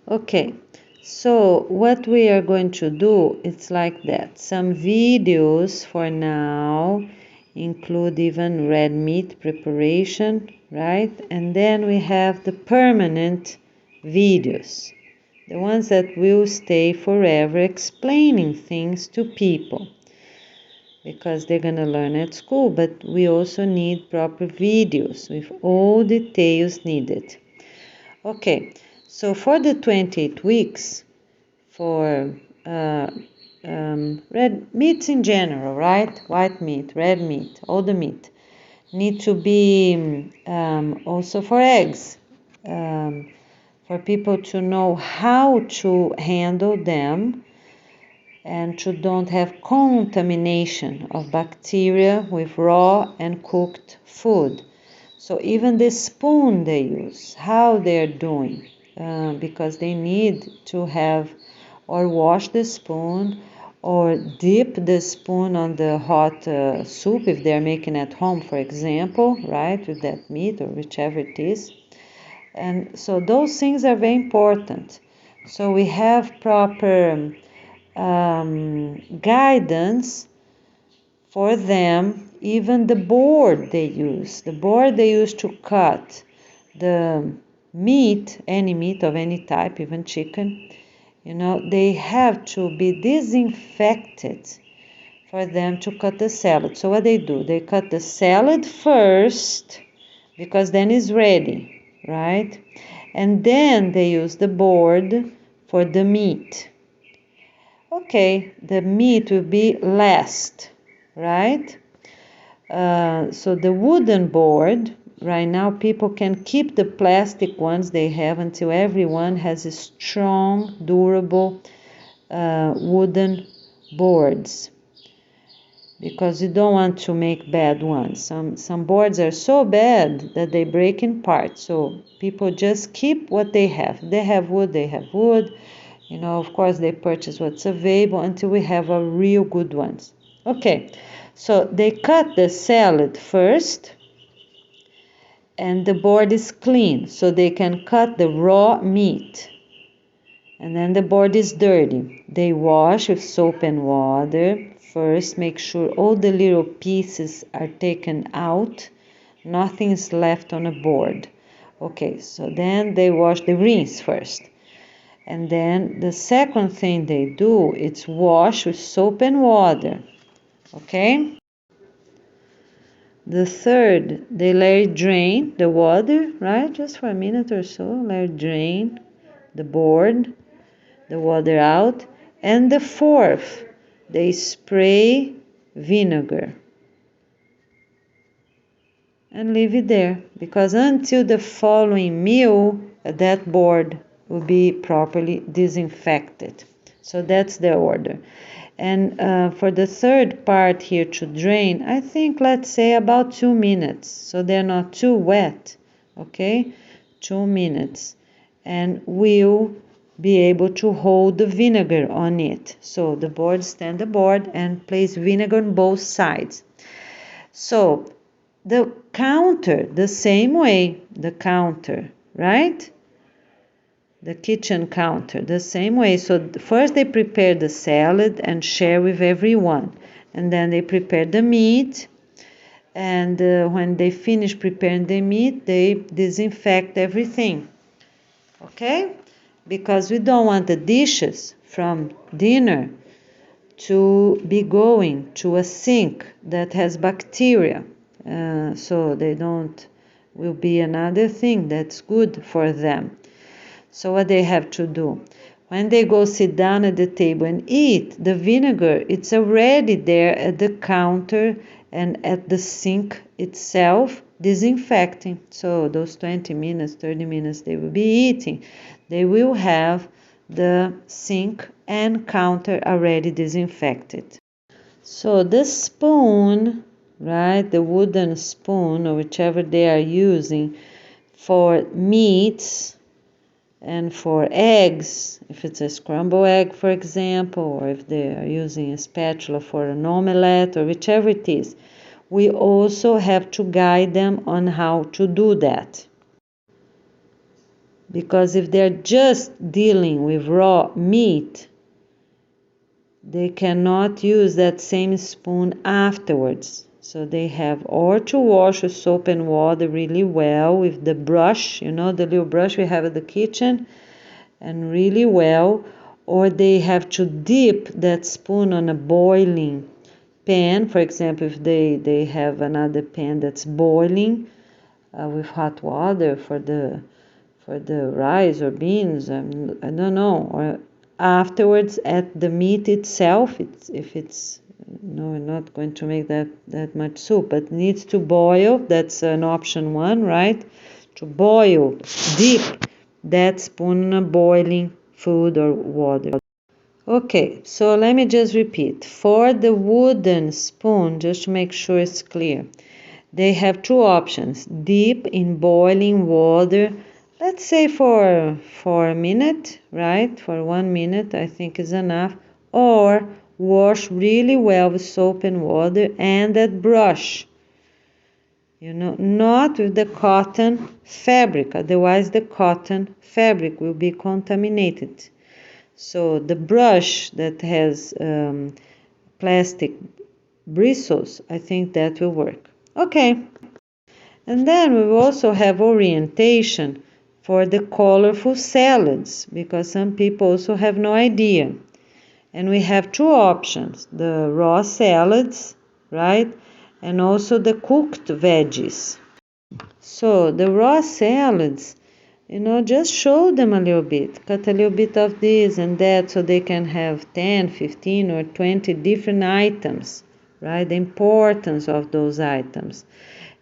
Speaker 1: Okay, so what we are going to do, it's like that. Some videos for now include even red meat preparation, right? And then we have the permanent videos, the ones that will stay forever explaining things to people because they're going to learn at school, but we also need proper videos with all details needed. Okay, so for the 28 weeks, for red meats in general, right? White meat, red meat, all the meat need to be also for eggs, for people to know how to handle them and to don't have contamination of bacteria with raw and cooked food. So even the spoon they use, how they're doing, because they need to have or wash the spoon or dip the spoon on the hot soup if they're making at home, for example, right, with that meat or whichever it is. And so those things are very important. So we have proper guidance for them, even the board they use to cut the meat, any meat of any type, even chicken, they have to be disinfected for them to cut the salad. So what they do, they cut the salad first because then it's ready, right? And then they use the board for the meat. Okay, the meat will be last, right? So the wooden board, right now people can keep the plastic ones they have until everyone has a strong, durable wooden boards, because you don't want to make bad ones. Some boards are so bad that they break in parts, so people just keep what they have. They have wood, they have wood. Of course, they purchase what's available until we have a real good ones. Okay, so they cut the salad first, and the board is clean, so they can cut the raw meat. And then the board is dirty. They wash with soap and water. First, make sure all the little pieces are taken out. Nothing is left on a board. Okay, so then they rinse first. And then the second thing they do is wash with soap and water. Okay? The third, they let it drain the water, right? Just for a minute or so, let it drain the board, the water out. And the fourth, they spray vinegar and leave it there, because until the following meal, that board will be properly disinfected. So that's the order. And for the third part here to drain, I think let's say about 2 minutes, so they're not too wet, okay? 2 minutes. And we'll be able to hold the vinegar on it. So the board, stand the board and place vinegar on both sides. So the counter, the same way, the counter, right? The kitchen counter, the same way. So first they prepare the salad and share with everyone. And then they prepare the meat. And when they finish preparing the meat, they disinfect everything. Okay? Because we don't want the dishes from dinner to be going to a sink that has bacteria. So they don't, will be another thing that's good for them. So what they have to do? When they go sit down at the table and eat, the vinegar, it's already there at the counter and at the sink itself, disinfecting. So those 20 minutes, 30 minutes they will be eating, they will have the sink and counter already disinfected. So the spoon, right, the wooden spoon or whichever they are using for meats and for eggs, if it's a scrambled egg, for example, or if they are using a spatula for an omelette or whichever it is, we also have to guide them on how to do that. Because if they're just dealing with raw meat, they cannot use that same spoon afterwards. So they have or to wash with soap and water really well with the brush, the little brush we have at the kitchen, and really well, or they have to dip that spoon on a boiling pan. For example, if they have another pan that's boiling with hot water for the rice or beans, I don't know, or afterwards at the meat itself, if it's we're not going to make that much soup, but needs to boil. That's an option one, right? To boil, dip that spoon in a boiling food or water. Okay, so let me just repeat. For the wooden spoon, just to make sure it's clear, they have two options. Dip in boiling water, let's say for a minute, right? For 1 minute, I think is enough. Or wash really well with soap and water and that brush. Not with the cotton fabric, otherwise the cotton fabric will be contaminated. So the brush that has plastic bristles, I think that will work. Okay. And then we will also have orientation for the colorful salads, because some people also have no idea. And we have two options, the raw salads, right? And also the cooked veggies. So the raw salads, just show them a little bit, cut a little bit of this and that so they can have 10, 15 or 20 different items, right? The importance of those items.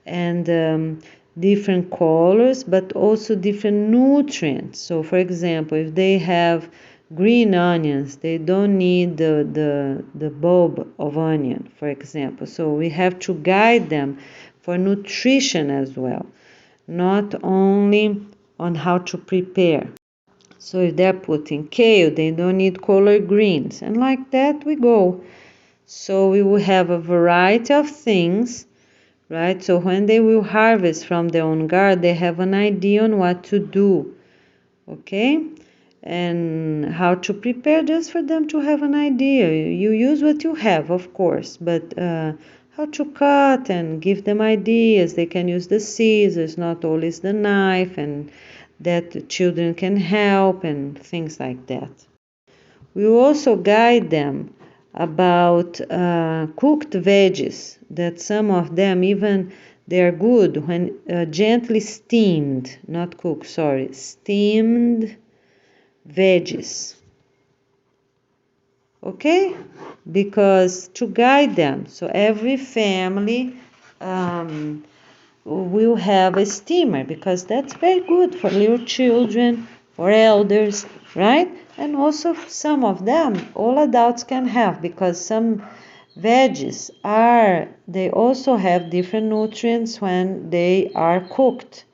Speaker 1: And different colors, but also different nutrients. So for example, if they have green onions, they don't need the bulb of onion, for example. So we have to guide them for nutrition as well, not only on how to prepare. So if they're putting kale, they don't need collard greens, and like that we go. So we will have a variety of things, right? So when they will harvest from their own garden, they have an idea on what to do, okay? And how to prepare, just for them to have an idea. You use what you have, of course, but how to cut and give them ideas. They can use the scissors, not always the knife, and that the children can help and things like that. We will also guide them about cooked veggies, that some of them even they are good when gently steamed, not cooked, sorry, steamed veggies. okay? Because to guide them. So every family will have a steamer, because that's very good for little children, for elders, right? And also some of them all adults can have, because some veggies they also have different nutrients when they are cooked,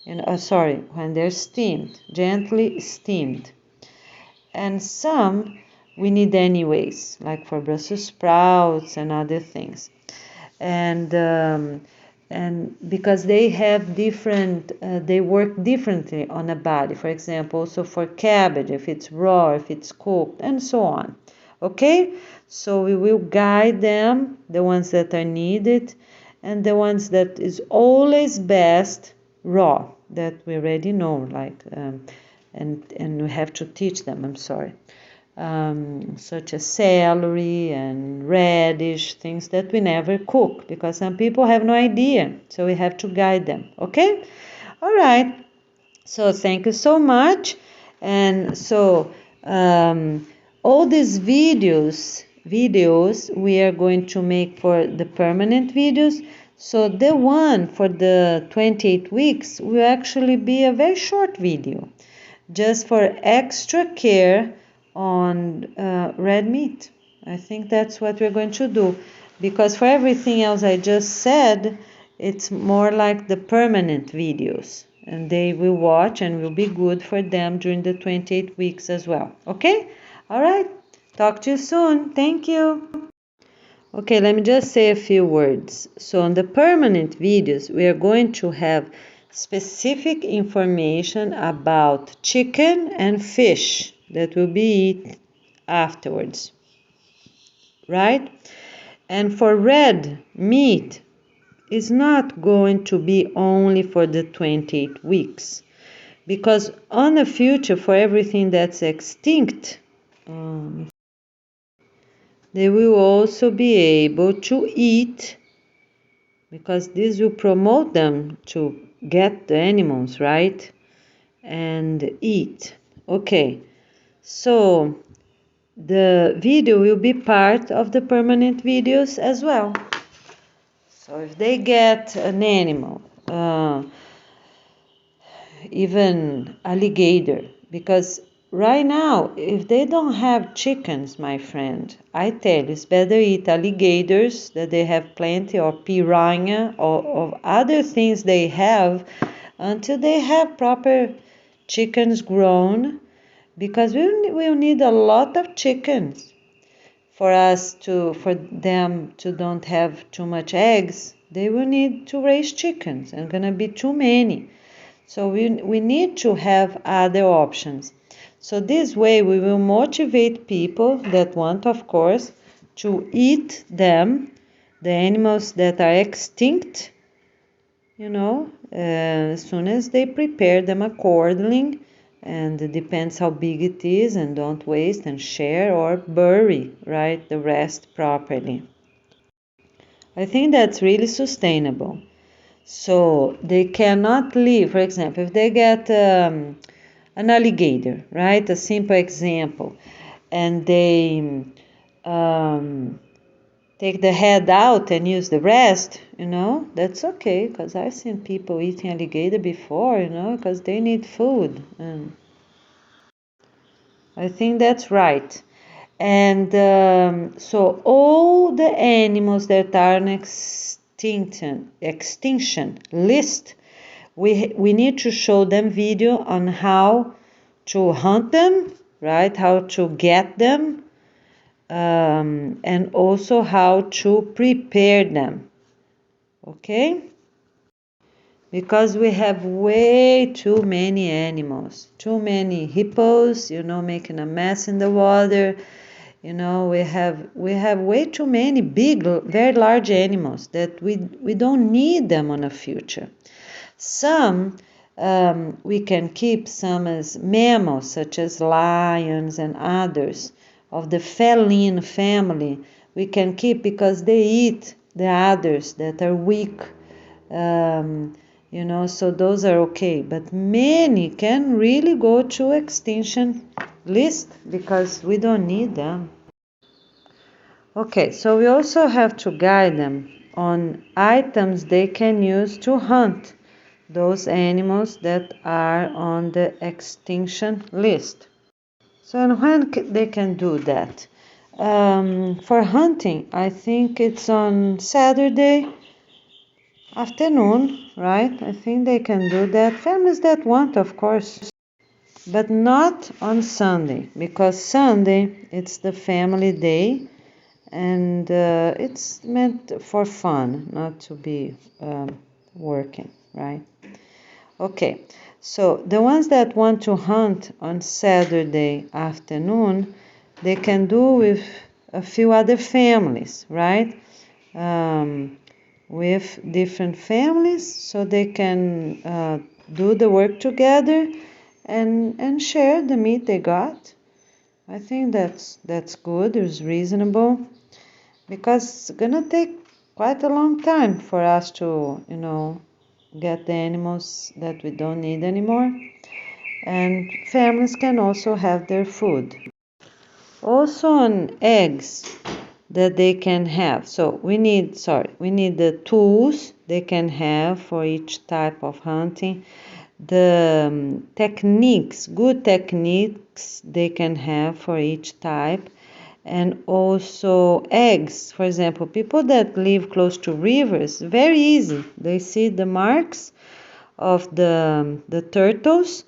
Speaker 1: when they're steamed, gently steamed. And some we need anyways, like for Brussels sprouts and other things. And because they have different, they work differently on a body. For example, also for cabbage, if it's raw, if it's cooked, and so on. Okay, so we will guide them, the ones that are needed, and the ones that is always best raw, that we already know, like and we have to teach them. I'm sorry. Such as celery and radish, things that we never cook, because some people have no idea. So we have to guide them. Okay? All right. So thank you so much. And so all these videos we are going to make for the permanent videos. So the one for the 28 weeks will actually be a very short video, just for extra care on red meat. I think that's what we're going to do, because for everything else I just said, it's more like the permanent videos, and they will watch and will be good for them during the 28 weeks as well. Okay? All right. Talk to you soon. Thank you. Okay, let me just say a few words. So on the permanent videos, we are going to have specific information about chicken and fish that will be eaten afterwards, right? And for red meat, it's not going to be only for the 28 weeks, because on the future, for everything that's extinct, they will also be able to eat, because this will promote them to get the animals, right? And eat. Okay, so the video will be part of the permanent videos as well. So if they get an animal, even alligator, because right now, if they don't have chickens, my friend, I tell you, it's better eat alligators that they have plenty, or piranha, or other things they have, until they have proper chickens grown, because we will need a lot of chickens for them to don't have too much eggs. They will need to raise chickens, and gonna be too many. So we need to have other options. So this way we will motivate people that want, of course, to eat them, the animals that are extinct, as soon as they prepare them accordingly. And it depends how big it is, and don't waste, and share or bury, right, the rest properly. I think that's really sustainable. So they cannot live, for example, if they get an alligator, right? A simple example. And they take the head out and use the rest, that's okay, because I've seen people eating alligator before, because they need food. And I think that's right. And so all the animals that are on extinction list, we need to show them video on how to hunt them, right? How to get them, and also how to prepare them. Okay? Because we have way too many animals, too many hippos, making a mess in the water. We have way too many big, very large animals that we don't need them on the future. Some we can keep, some as mammals, such as lions and others of the feline family. We can keep because they eat the others that are weak. So those are okay. But many can really go to extinction list because we don't need them. Okay, so we also have to guide them on items they can use to hunt those animals that are on the extinction list. So, and when they can do that? For hunting, I think it's on Saturday afternoon, right? I think they can do that. Families that want, of course, but not on Sunday, because Sunday it's the family day, and it's meant for fun, not to be working, right? Okay, so the ones that want to hunt on Saturday afternoon, they can do with a few other families, right? With different families, so they can do the work together and share the meat they got. I think that's good. It's reasonable because it's gonna take quite a long time for us to, get the animals that we don't need anymore. And families can also have their food. Also on eggs that they can have. So we need the tools they can have for each type of hunting. The good techniques they can have for each type, and also eggs. For example, people that live close to rivers, very easy. They see the marks of the turtles,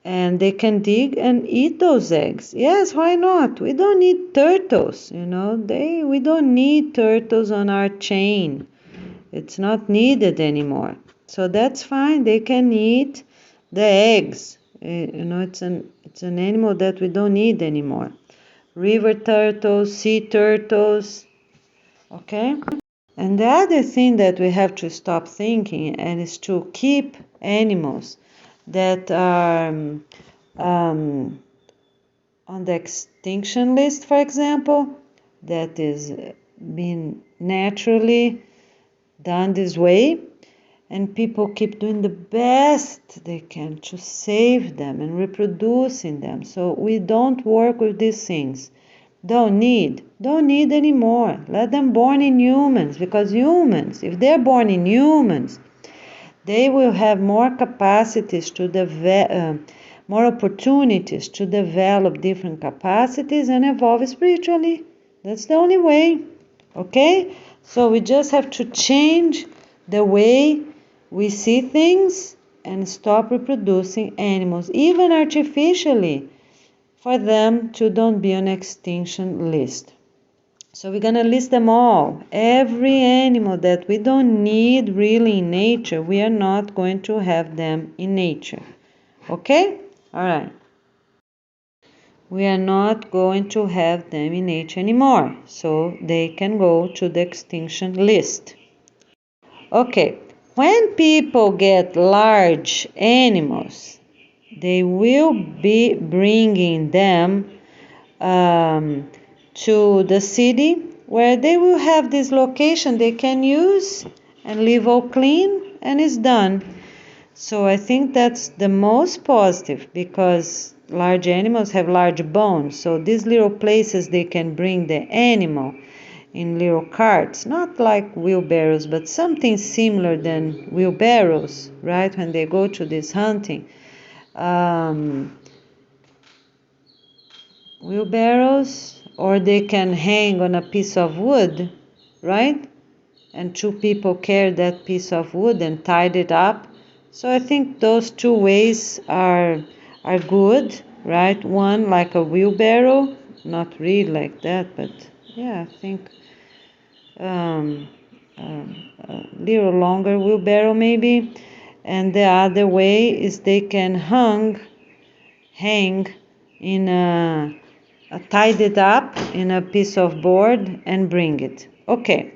Speaker 1: and they can dig and eat those eggs. Yes, why not? We don't need turtles, we don't need turtles on our chain. It's not needed anymore. So that's fine. They can eat the eggs. It's an animal that we don't need anymore. River turtles, sea turtles, okay? And the other thing that we have to stop thinking and is to keep animals that are on the extinction list, for example, that is being naturally done this way, and people keep doing the best they can to save them and reproducing them. So we don't work with these things. Don't need anymore. Let them born in humans, because humans, if they're born in humans, they will have more capacities to develop, more opportunities to develop different capacities and evolve spiritually. That's the only way. Okay? So we just have to change the way we see things and stop reproducing animals, even artificially, for them to don't be on extinction list. So we're gonna list them all. Every animal that we don't need really in nature, we are not going to have them in nature. Okay? Alright. We are not going to have them in nature anymore. So they can go to the extinction list. Okay. When people get large animals, they will be bringing them to the city, where they will have this location they can use and leave all clean, and it's done. So I think that's the most positive, because large animals have large bones. So these little places they can bring the animal in little carts, not like wheelbarrows, but something similar than wheelbarrows, right? When they go to this hunting. Wheelbarrows, or they can hang on a piece of wood, right? And two people carry that piece of wood and tied it up. So I think those two ways are good, right? One like a wheelbarrow, not really like that, but yeah, I think a little longer wheelbarrow maybe. And the other way is they can hang in tied it up in a piece of board and bring it. Okay,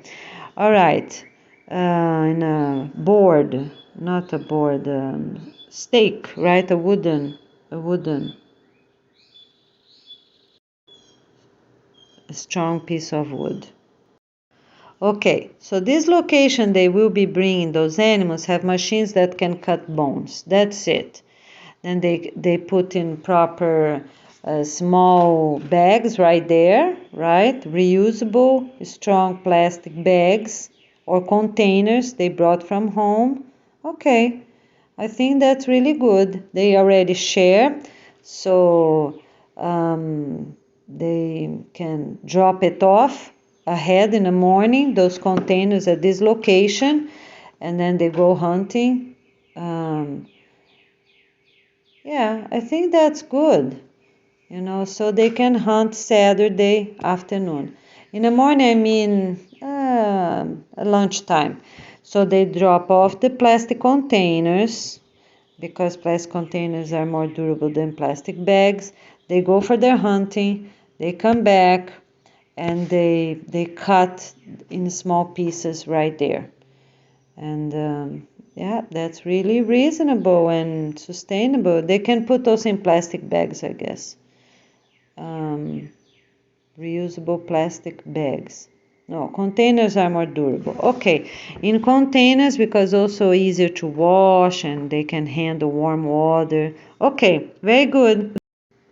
Speaker 1: all right. In a board, not a board, stake, right? A wooden, a strong piece of wood. Okay, so this location they will be bringing those animals have machines that can cut bones. That's it. Then they put in proper small bags right there, right? Reusable, strong plastic bags or containers they brought from home. Okay, I think that's really good. They already share, so they can drop it off ahead in the morning, those containers at this location, and then they go hunting. Yeah, I think that's good, so they can hunt Saturday afternoon. In the morning, I mean lunchtime. So they drop off the plastic containers because plastic containers are more durable than plastic bags. They go for their hunting, they come back, and they cut in small pieces right there. And yeah, that's really reasonable and sustainable. They can put those in plastic bags, I guess. Reusable plastic bags. No, containers are more durable. Okay, in containers because also easier to wash and they can handle warm water. Okay, very good.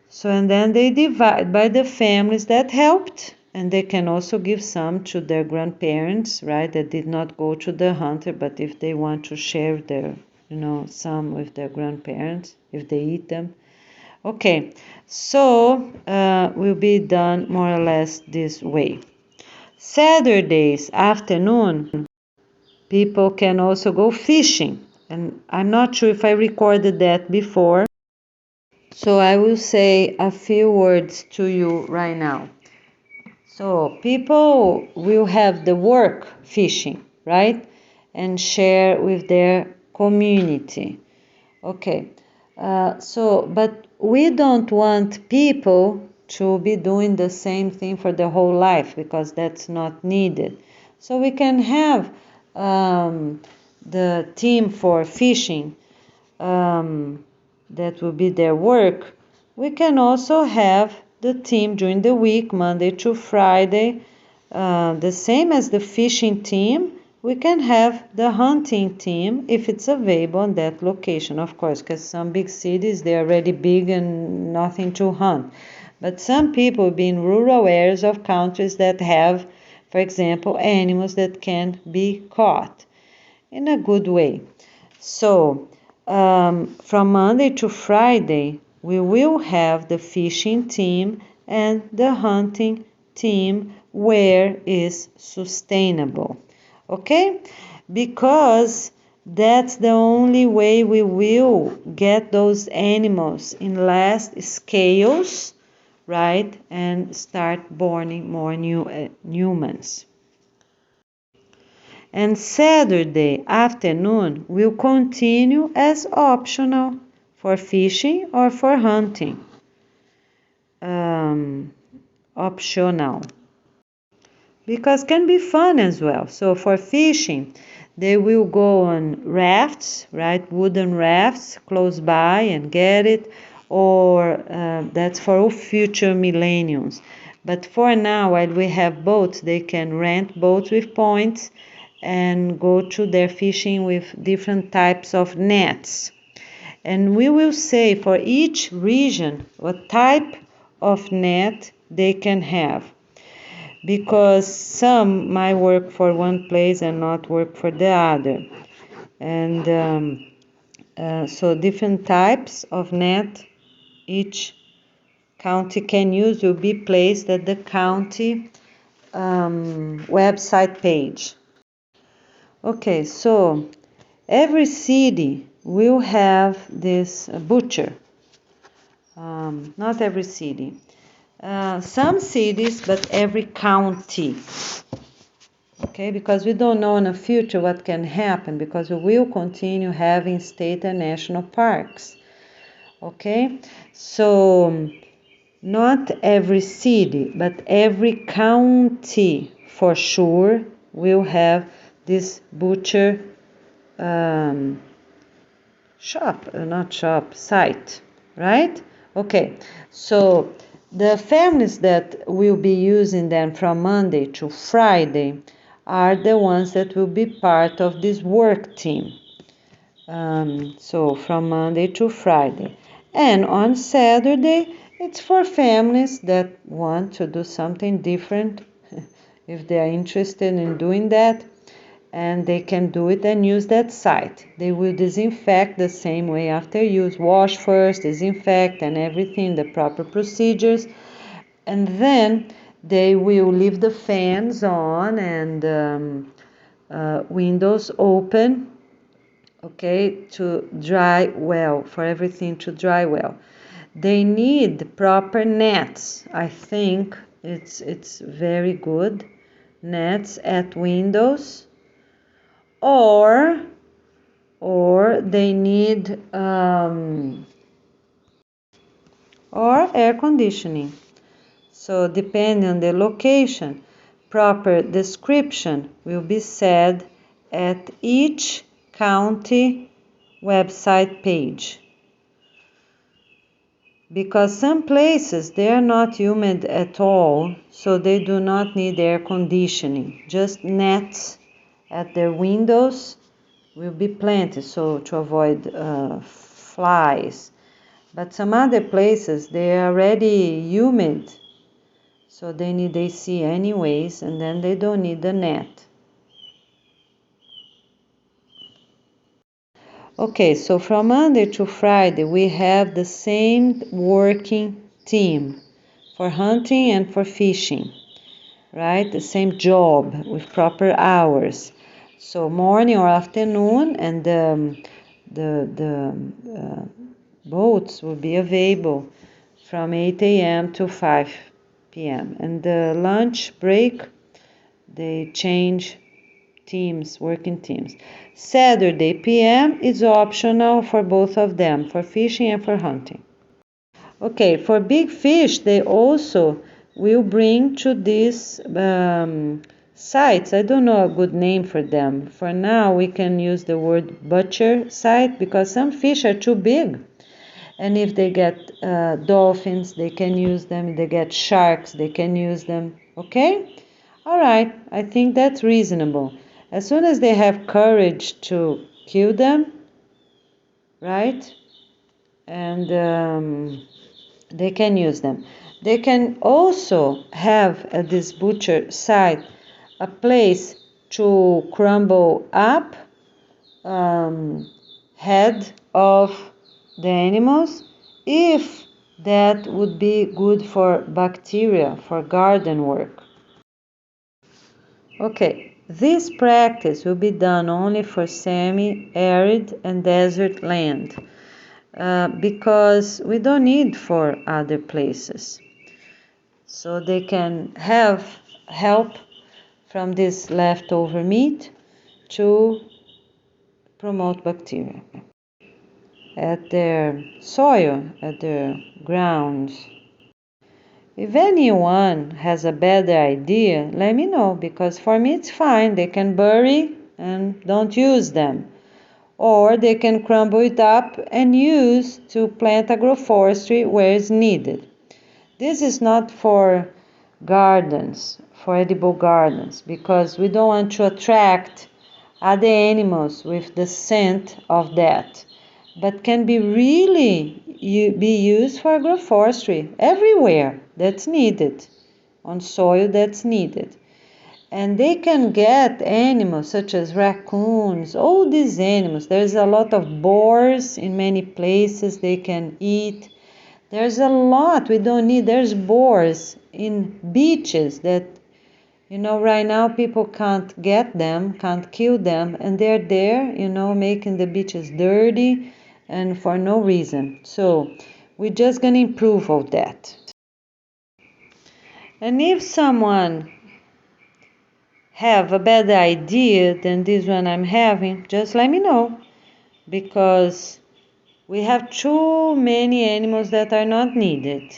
Speaker 1: So, and then they divide by the families that helped, and they can also give some to their grandparents, right, that did not go to the hunter, but if they want to share their, some with their grandparents, if they eat them. Okay, so will be done more or less this way. Saturdays afternoon, people can also go fishing, and I'm not sure if I recorded that before. So I will say a few words to you right now. So people will have the work fishing, right? And share with their community. Okay. But we don't want people to be doing the same thing for their whole life because that's not needed. So we can have the team for fishing that will be their work. We can also have the team during the week, Monday to Friday, the same as the fishing team. We can have the hunting team if it's available on that location, of course, because some big cities, they're already big and nothing to hunt. But some people be in rural areas of countries that have, for example, animals that can be caught in a good way. So, from Monday to Friday, we will have the fishing team and the hunting team where is sustainable. Okay? Because that's the only way we will get those animals in less scales, right? And start borning more new humans. And Saturday afternoon will continue as optional for fishing or for hunting. Optional. Because can be fun as well. So for fishing, they will go on rafts, right? Wooden rafts close by and get it. Or that's for all future millenniums. But for now, while we have boats, they can rent boats with points and go to their fishing with different types of nets. And we will say for each region what type of net they can have. Because some might work for one place and not work for the other. And so different types of net each county can use will be placed at the county website page. Okay, so every city will have this butcher. Not every city. Some cities, but every county. Okay, because we don't know in the future what can happen, because we will continue having state and national parks. Okay, so not every city, but every county for sure will have this butcher site, right? Okay, so the families that will be using them from Monday to Friday are the ones that will be part of this work team. So from Monday to Friday. And on Saturday, It's for families that want to do something different if they are interested in doing that, and they can do it and use that site. They will disinfect the same way after use. Wash first, disinfect, and everything, the proper procedures. And then they will leave the fans on and windows open, okay, to dry well, for everything to dry well. They need proper nets. I think it's very good. Nets at windows, or they need or air conditioning. So depending on the location, proper description will be said at each county website page. Because some places they are not humid at all, so they do not need air conditioning. Just nets at their windows will be plenty, so to avoid flies. But some other places they are already humid, so they need AC anyways, and then they don't need the net. Okay, so from Monday to Friday we have the same working team for hunting and for fishing, right? The same job with proper hours. So morning or afternoon, and the boats will be available from 8 a.m. to 5 p.m. And the lunch break, they change teams, working teams. Saturday p.m. is optional for both of them, for fishing and for hunting. Okay, for big fish, they also will bring to these sites. I don't know a good name for them. For now, we can use the word butcher site because some fish are too big. And if they get dolphins, they can use them. If they get sharks, they can use them. Okay? All right, I think that's reasonable. As soon as they have courage to kill them, right? And they can use them. They can also have at this butcher site a place to crumble up head of the animals if that would be good for bacteria, for garden work. Okay, this practice will be done only for semi-arid and desert land because we don't need for other places. So they can have help from this leftover meat to promote bacteria at their soil, at their grounds. If anyone has a better idea, let me know, because for me it's fine. They can bury and don't use them. Or they can crumble it up and use to plant agroforestry where it's needed. This is not for gardens, for edible gardens, because we don't want to attract other animals with the scent of that, but can be really be used for agroforestry everywhere that's needed, on soil that's needed. And they can get animals such as raccoons, all these animals. There's a lot of boars in many places they can eat. There's a lot we don't need. There's boars in beaches that, right now people can't get them, can't kill them, and they're there, making the beaches dirty and for no reason. So we're just going to improve all that. And if someone have a better idea than this one I'm having, just let me know, because we have too many animals that are not needed,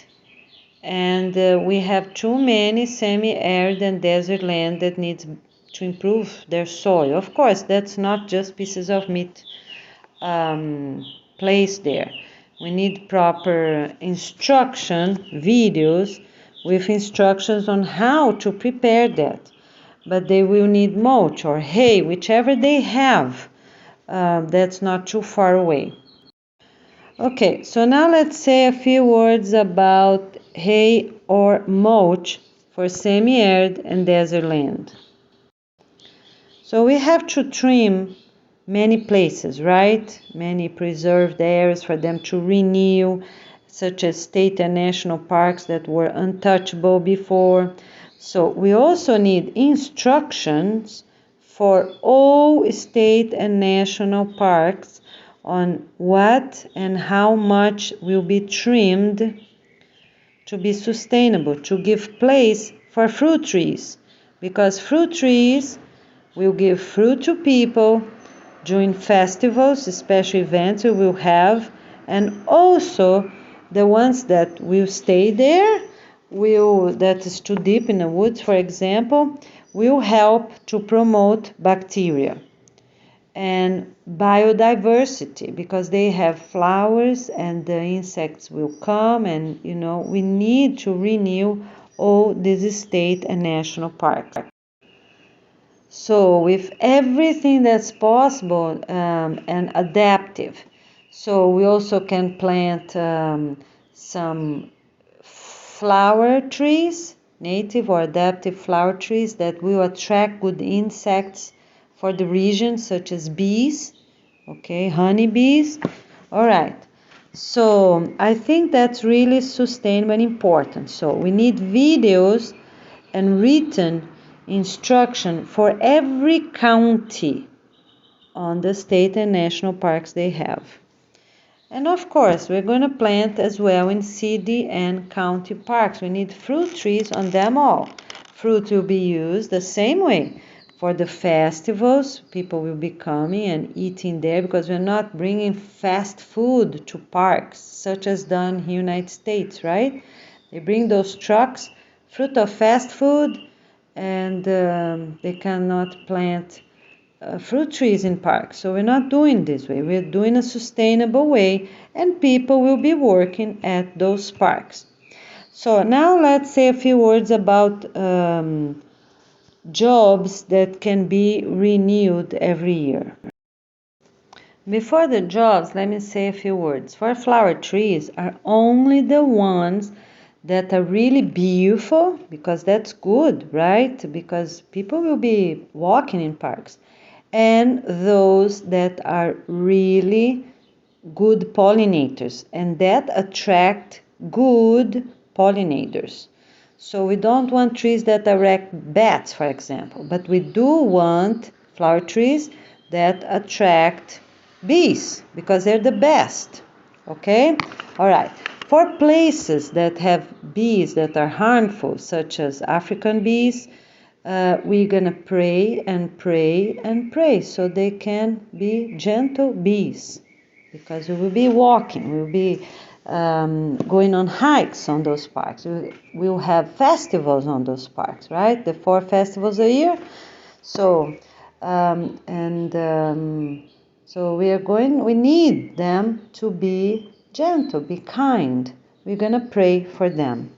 Speaker 1: and we have too many semi-arid and desert land that needs to improve their soil. Of course, that's not just pieces of meat placed there. We need proper instruction videos with instructions on how to prepare that. But they will need mulch or hay, whichever they have. That's not too far away. Okay, so now let's say a few words about hay or mulch for semi-arid and desert land. So we have to trim many places, right? Many preserved areas for them to renew, such as state and national parks that were untouchable before. So we also need instructions for all state and national parks on what and how much will be trimmed to be sustainable, to give place for fruit trees, because fruit trees will give fruit to people during festivals, special events we will have, and also the ones that will stay there, that is too deep in the woods, for example, will help to promote bacteria and biodiversity, because they have flowers and the insects will come, and we need to renew all these state and national parks. So with everything that's possible and adaptive. So we also can plant some flower trees, native or adaptive flower trees that will attract good insects for the region, such as bees, okay, honeybees. All right. So I think that's really sustainable and important. So we need videos and written instruction for every county on the state and national parks they have. And of course, we're going to plant as well in city and county parks. We need fruit trees on them all. Fruit will be used the same way for the festivals. People will be coming and eating there, because we're not bringing fast food to parks, such as done in the United States, right? They bring those trucks, fruit of fast food, and they cannot plant fruit trees in parks. So we're not doing this way. We're doing a sustainable way, and people will be working at those parks. So now let's say a few words about jobs that can be renewed every year. Before the jobs, let me say a few words. For flower trees are only the ones that are really beautiful, because that's good, right? Because people will be walking in parks. And those that are really good pollinators and that attract good pollinators. So we don't want trees that attract bats, for example, but we do want flower trees that attract bees, because they're the best. Okay? All right. For places that have bees that are harmful, such as African bees, we're gonna pray and pray and pray so they can be gentle bees, because we will be walking, we will be going on hikes on those parks. We will have festivals on those parks, right? The 4 festivals a year. So so we need them to be gentle, be kind. We're gonna pray for them.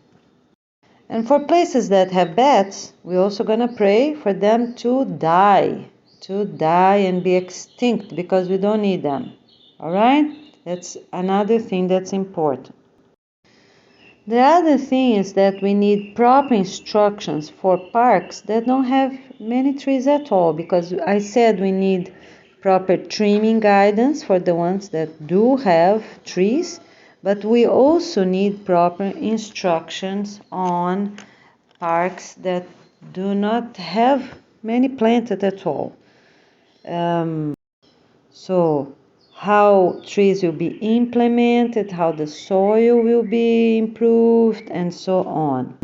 Speaker 1: And for places that have bats, we're also going to pray for them to die and be extinct, because we don't need them. All right? That's another thing that's important. The other thing is that we need proper instructions for parks that don't have many trees at all, because I said we need proper trimming guidance for the ones that do have trees, but we also need proper instructions on parks that do not have many planted at all. So how trees will be implemented, how the soil will be improved, and so on.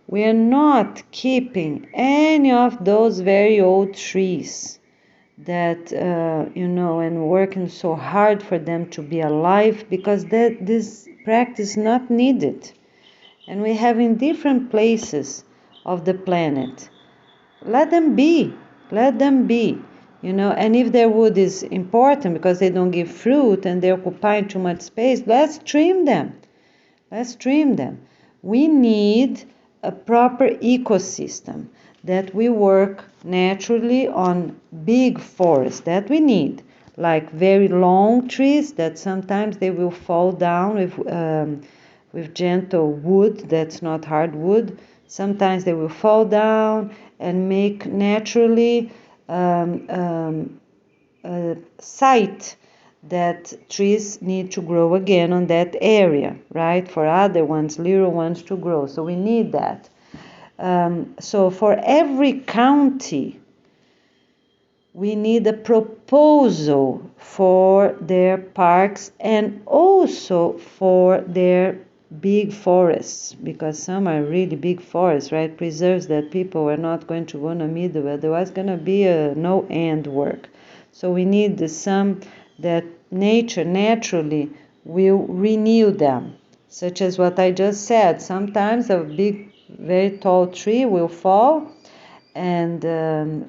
Speaker 1: We are not keeping any of those very old trees that, and working so hard for them to be alive, because this practice is not needed. And we have in different places of the planet. Let them be, and if their wood is important because they don't give fruit and they're occupying too much space, let's trim them. We need a proper ecosystem that we work naturally on big forests that we need. like very long trees that sometimes they will fall down with gentle wood that's not hardwood. Sometimes they will fall down and make naturally a site that trees need to grow again on that area, right? For other ones, little ones to grow. So we need that. So for every county, we need a proposal for their parks and also for their big forests, because some are really big forests, right? Preserves that people are not going to want to meet, otherwise going to be a no-end work. So we need some that nature naturally will renew them, such as what I just said. Sometimes a big, very tall tree will fall and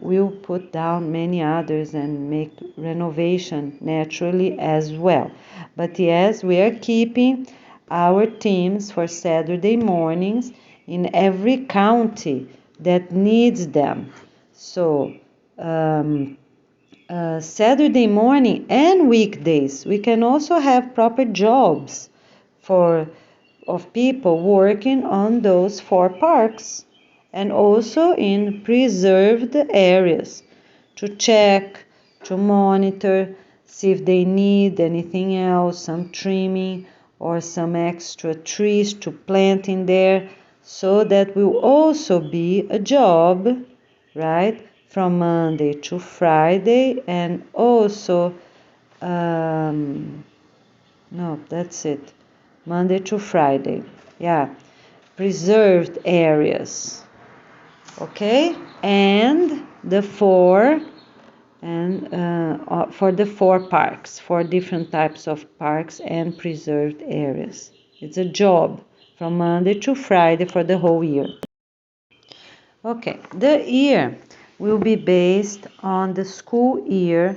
Speaker 1: we'll put down many others and make renovation naturally as well. But yes, we are keeping our teams for Saturday mornings in every county that needs them. So Saturday morning and weekdays, we can also have proper jobs of people working on those 4 parks and also in preserved areas to check, to monitor, see if they need anything else, some trimming or some extra trees to plant in there. So that will also be a job, right, from Monday to Friday, and also, no, that's it, Monday to Friday, yeah, preserved areas. Okay, and the 4 and for the 4 parks, 4 different types of parks and preserved areas. It's a job from Monday to Friday for the whole year. Okay, the year will be based on the school year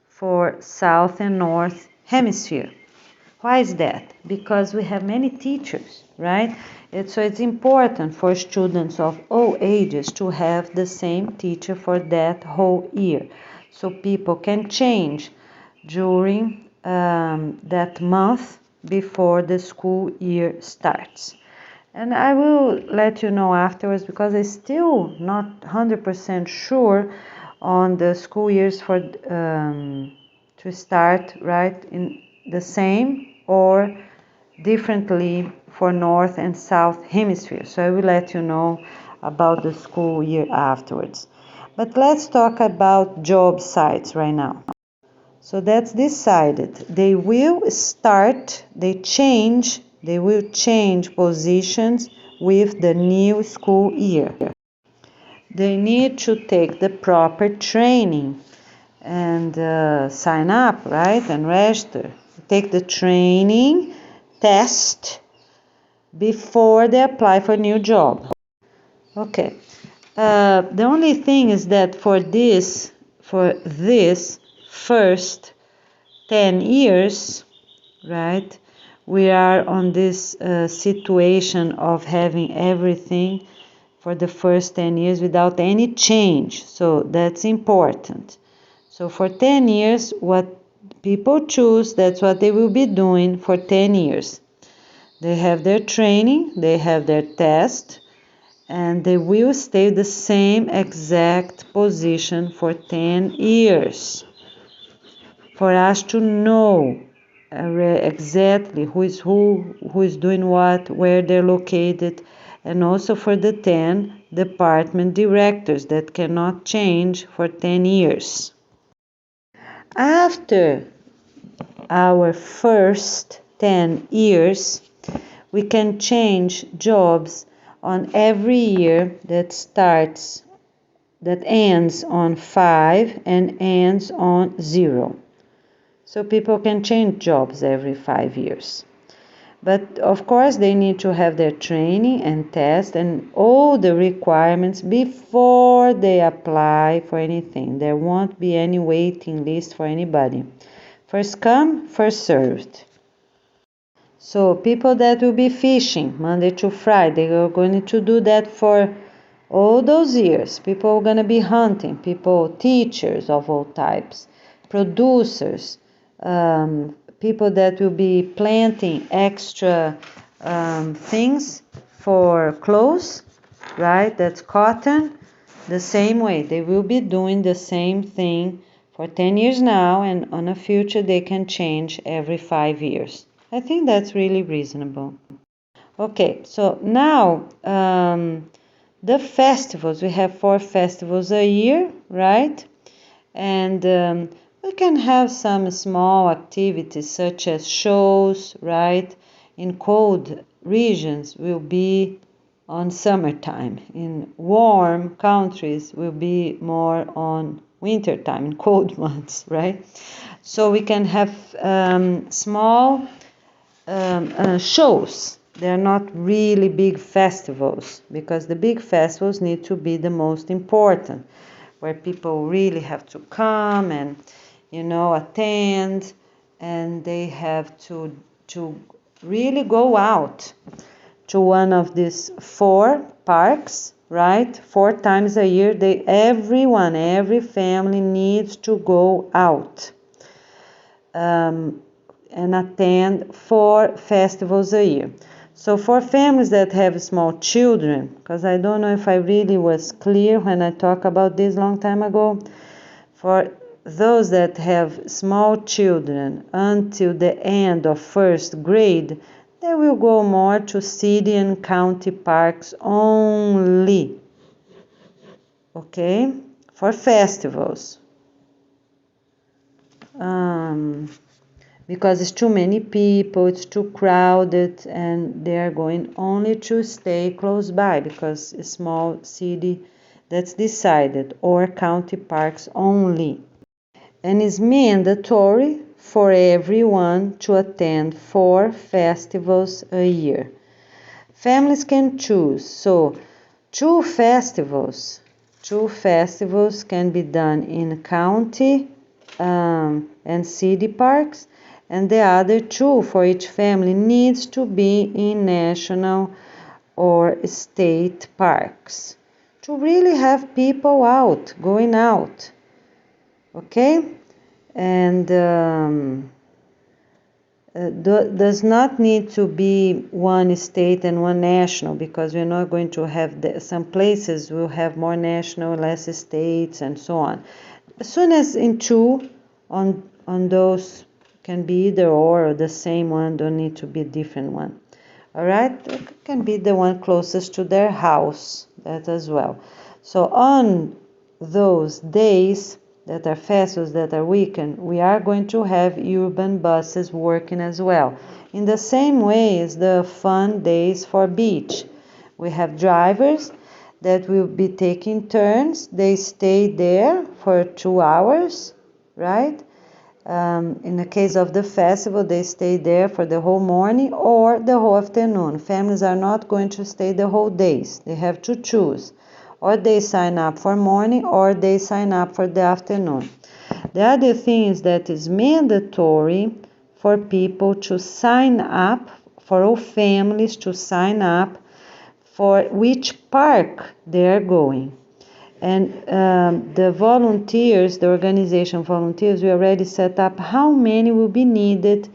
Speaker 1: for South and North Hemisphere. Why is that? Because we have many teachers, right? So it's important for students of all ages to have the same teacher for that whole year. So people can change during that month before the school year starts. And I will let you know afterwards, because I'm still not 100% sure on the school years for to start right in the same or differently for North and South Hemisphere. So I will let you know about the school year afterwards. But let's talk about job sites right now. So that's decided. They will change positions with the new school year. They need to take the proper training and sign up, right, and register. Take the training test before they apply for a new job. Okay. The only thing is that for this first 10 years, right, we are on this situation of having everything for the first 10 years without any change. So that's important. So for 10 years, what people choose, that's what they will be doing for 10 years. They have their training, they have their test, and they will stay the same exact position for 10 years. For us to know exactly who is doing what, where they're located, and also for the 10 department directors that cannot change for 10 years. After our first 10 years, we can change jobs on every year that ends on 5 and ends on 0. So people can change jobs every 5 years. But of course, they need to have their training and test and all the requirements before they apply for anything. There won't be any waiting list for anybody. First come, first served. So people that will be fishing Monday to Friday are going to do that for all those years. People are going to be hunting, teachers of all types, producers, people that will be planting extra things for clothes, right? That's cotton. The same way, they will be doing the same thing for 10 years now, and on the future they can change every 5 years. I think that's really reasonable. Okay, so now the festivals, we have 4 festivals a year, right? And we can have some small activities such as shows, right? In cold regions will be on summertime. In warm countries will be more on wintertime, in cold months, right? So we can have small shows. They're not really big festivals, because the big festivals need to be the most important, where people really have to come and, attend, and they have to really go out to one of these 4 parks, right? 4 times a year, every family needs to go out and attend 4 festivals a year. So for families that have small children, because I don't know if I really was clear when I talked about this long time ago, for those that have small children until the end of 1st grade, they will go more to city and county parks only, okay, for festivals. Because it's too many people, it's too crowded, and they are going only to stay close by, because a small city that's decided, or county parks only. And it's mandatory for everyone to attend 4 festivals a year. Families can choose, so 2 festivals can be done in county and city parks, and the other 2 for each family needs to be in national or state parks, to really have people out, going out, okay? And does not need to be one state and one national, because we're not going to have some places will have more national, less states, and so on. As soon as in 2 on those can be either or the same one, don't need to be a different one. All right, it can be the one closest to their house, that as well. So on those days that are festivals, that are weekend, we are going to have urban buses working as well, in the same way as the fun days for beach. We have drivers that will be taking turns. They stay there for 2 hours, right? In the case of the festival, they stay there for the whole morning or the whole afternoon. Families are not going to stay the whole days. They have to choose. Or they sign up for morning, or they sign up for the afternoon. The other thing is that it's mandatory for people to sign up, for all families to sign up for which park they are going. And the volunteers, the organization volunteers, we already set up how many will be needed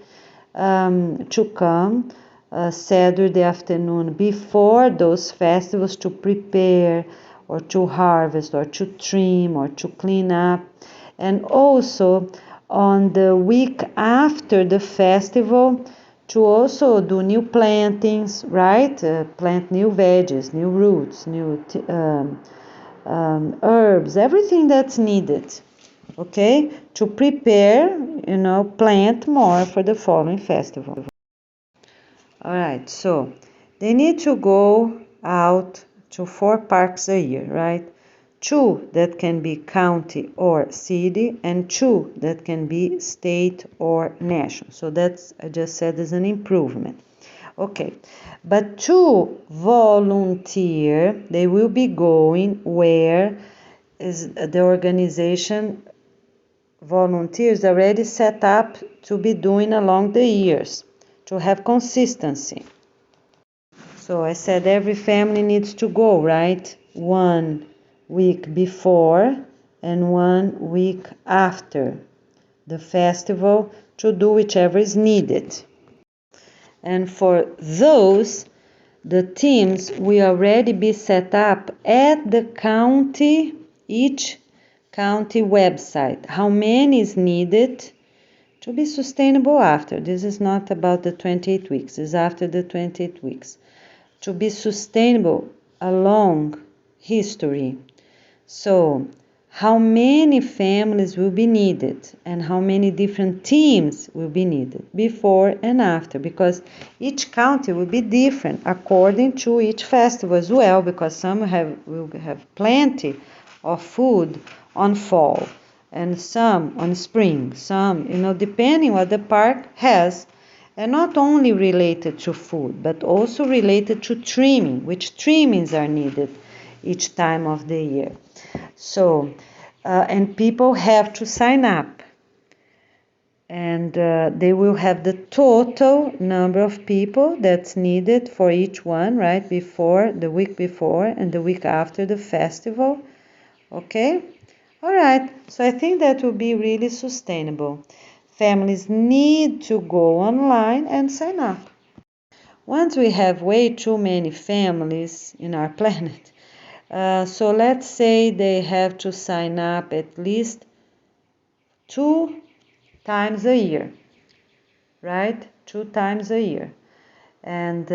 Speaker 1: to come Saturday afternoon before those festivals, to prepare or to harvest or to trim or to clean up. And also on the week after the festival, to also do new plantings, right? Plant new veggies, new roots, new herbs, everything that's needed, okay, to prepare, plant more for the following festival. All right, so they need to go out to 4 parks a year, right? 2 that can be county or city, and 2 that can be state or national. So that's, I just said, is an improvement. Okay, but to volunteer, they will be going where is the organization volunteers already set up to be doing along the years, to have consistency. So I said every family needs to go, right? 1 week before and 1 week after. the festival to do whichever is needed. And for those, the teams will already be set up at the county, each county website. How many is needed to be sustainable after? This is not about the 28 weeks, it's after the 28 weeks. To be sustainable along history. So, how many families will be needed and how many different teams will be needed before and after, because each county will be different according to each festival as well, because some will have plenty of food on fall and some on spring, some, depending what the park has, and not only related to food, but also related to trimming, which trimmings are needed each time of the year. So, and people have to sign up, and they will have the total number of people that's needed for each one, right, before, the week before and the week after the festival. Okay? All right, so I think that will be really sustainable. Families need to go online and sign up. Once we have way too many families in our planet, so let's say they have to sign up at least 2 times a year, right? 2 times a year. And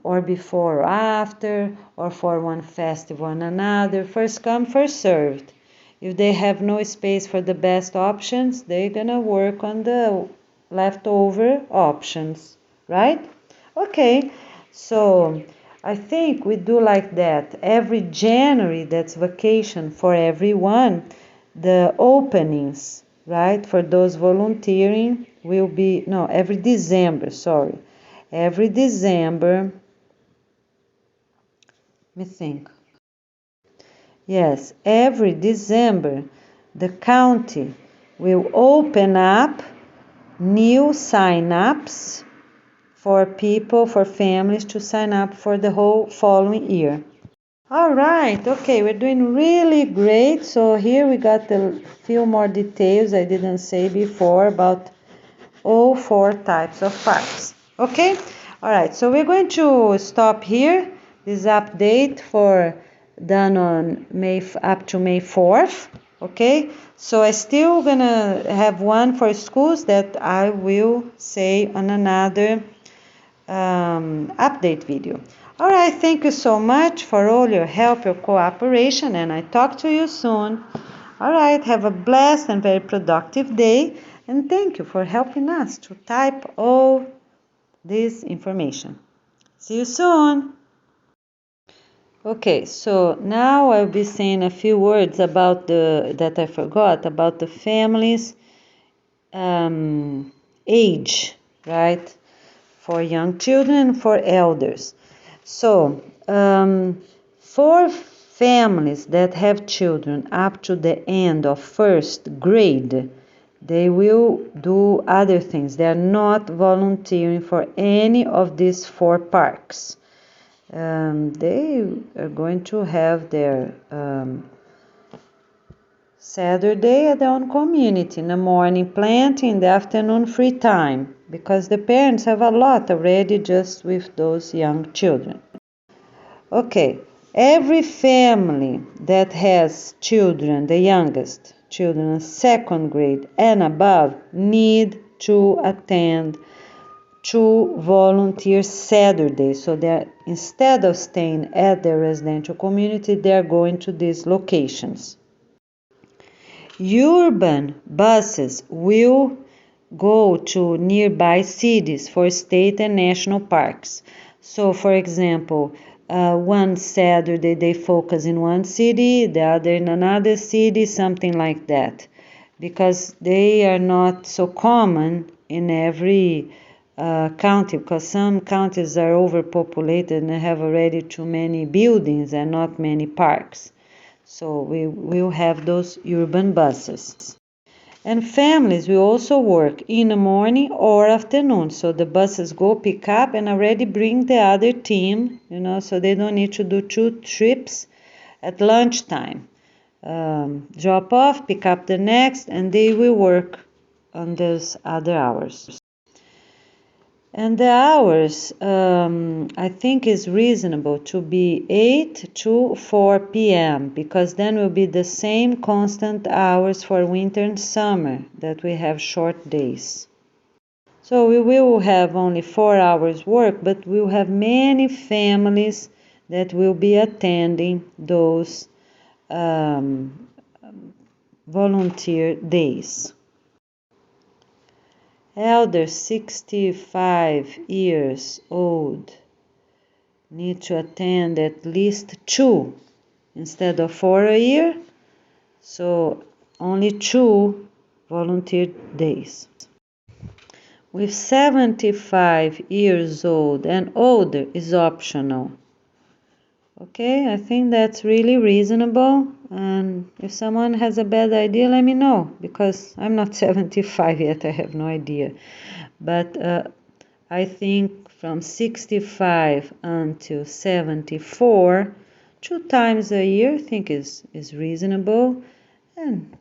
Speaker 1: or before or after, or for one festival and another. First come, first served. If they have no space for the best options, they're gonna work on the leftover options, right? Okay, so I think we do like that. Every January, that's vacation for everyone, the openings, right, for those volunteering will be, no, every December, sorry. Every December, let me think. Yes, every December, the county will open up new sign-ups for people, for families to sign up for the whole following year. All right, okay, we're doing really great. So here we got a few more details I didn't say before about all 4 types of parks. Okay, all right, so we're going to stop here. This update for done on up to May 4th. Okay, so I still gonna have one for schools that I will say on another update video. All right, thank you so much for all your help, your cooperation, and I talk to you soon. All right, have a blessed and very productive day, and thank you for helping us to type all this information. See you soon. Okay, so now I'll be saying a few words about that I forgot, about the family's age, right? For young children and for elders. So, for families that have children up to the end of first grade, they will do other things. They are not volunteering for any of these 4 parks. They are going to have their Saturday at their own community, in the morning plenty, in the afternoon free time, because the parents have a lot already just with those young children. Okay, every family that has children, the youngest children, 2nd grade and above, need to attend 2 volunteer Saturdays. So they're, instead of staying at their residential community, they're going to these locations. Urban buses will go to nearby cities for state and national parks. So, for example, one Saturday they focus in one city, the other in another city, something like that, because they are not so common in every county, because some counties are overpopulated and have already too many buildings and not many parks. So we will have those urban buses. And families will also work in the morning or afternoon. So the buses go pick up and already bring the other team, so they don't need to do 2 trips at lunchtime. Drop off, pick up the next, and they will work on those other hours. And the hours, I think is reasonable to be 8 to 4 p.m. because then will be the same constant hours for winter and summer that we have short days. So we will have only 4 hours work, but we'll have many families that will be attending those volunteer days. Elders 65 years old need to attend at least 2 instead of 4 a year, so only 2 volunteer days. With 75 years old and older is optional. Okay, I think that's really reasonable, and if someone has a bad idea, let me know, because I'm not 75 yet, I have no idea. But I think from 65 until 74, 2 times a year, I think is reasonable, and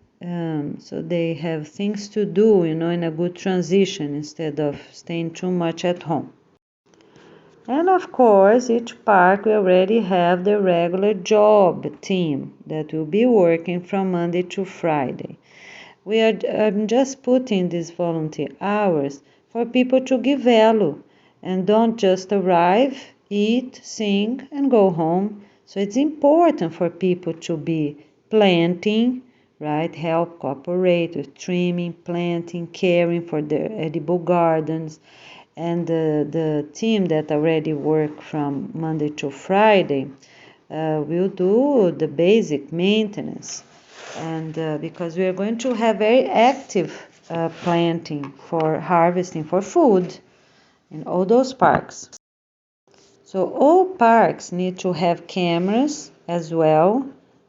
Speaker 1: so they have things to do, in a good transition instead of staying too much at home. And of course, each park will already have the regular job team that will be working from Monday to Friday. I'm just putting these volunteer hours for people to give value and don't just arrive, eat, sing, and go home. So it's important for people to be planting, right? Help cooperate with trimming, planting, caring for their edible gardens. And the team that already work from Monday to Friday will do the basic maintenance. And because we are going to have very active planting for harvesting for food in all those parks. So all parks need to have cameras as well,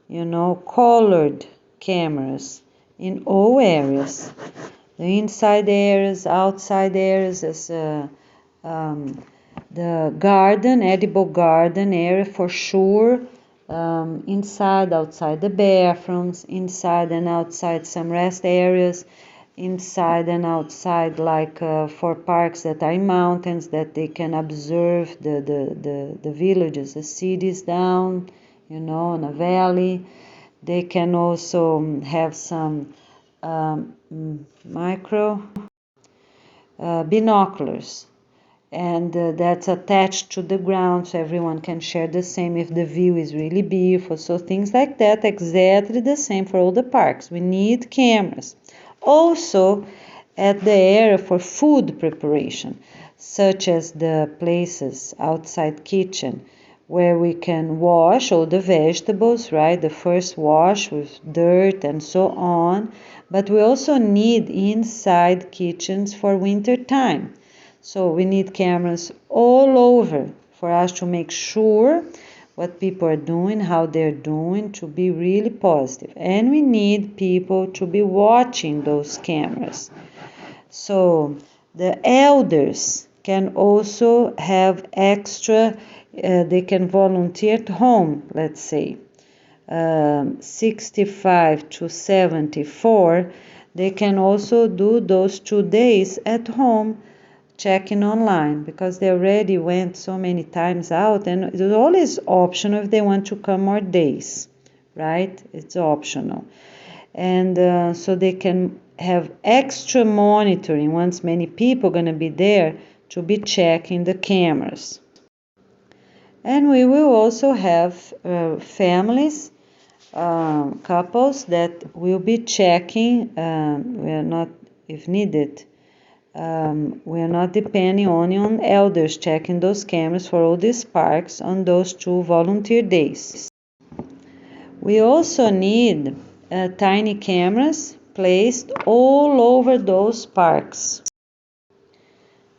Speaker 1: colored cameras in all areas. The inside areas, outside areas, as the edible garden area for sure, inside, outside the bathrooms, inside and outside some rest areas, inside and outside, like for parks that are in mountains, that they can observe the villages, the cities down, in a valley. They can also have some micro binoculars, and that's attached to the ground so everyone can share the same if the view is really beautiful. So things like that, exactly the same for all the parks. We need cameras. Also at the area for food preparation, such as the places outside kitchen where we can wash all the vegetables, right? The first wash with dirt and so on. But we also need inside kitchens for winter time. So we need cameras all over for us to make sure what people are doing, how they're doing, to be really positive. And we need people to be watching those cameras. So the elders can also have extra, they can volunteer at home, let's say. 65 to 74, they can also do those 2 days at home, checking online, because they already went so many times out, and it's always optional if they want to come more days, right? It's optional. And so they can have extra monitoring once many people are going to be there to be checking the cameras. And we will also have families, couples that will be checking. We are not, if needed, we are not depending only on elders checking those cameras for all these parks on those 2 volunteer days. We also need tiny cameras placed all over those parks.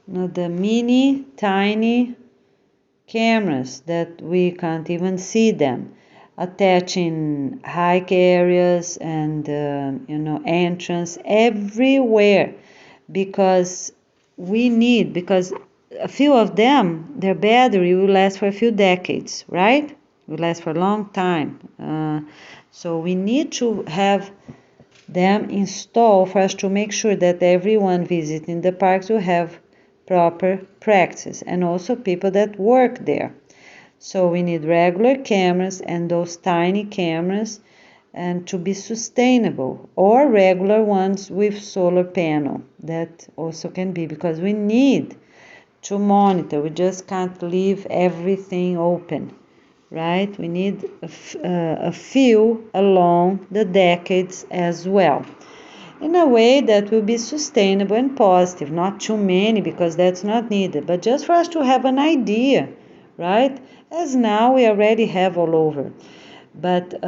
Speaker 1: The mini, tiny cameras that we can't even see them, attaching hike areas and entrance everywhere, because a few of them, their battery will last for a few decades, right? It will last for a long time. So we need to have them installed for us to make sure that everyone visiting the parks will have proper practice, and also people that work there. So we need regular cameras and those tiny cameras, and to be sustainable, or regular ones with solar panel. That also can be, because we need to monitor. We just can't leave everything open, right? We need a few along the decades as well, in a way that will be sustainable and positive. Not too many, because that's not needed, but just for us to have an idea, right? As now we already have all over, but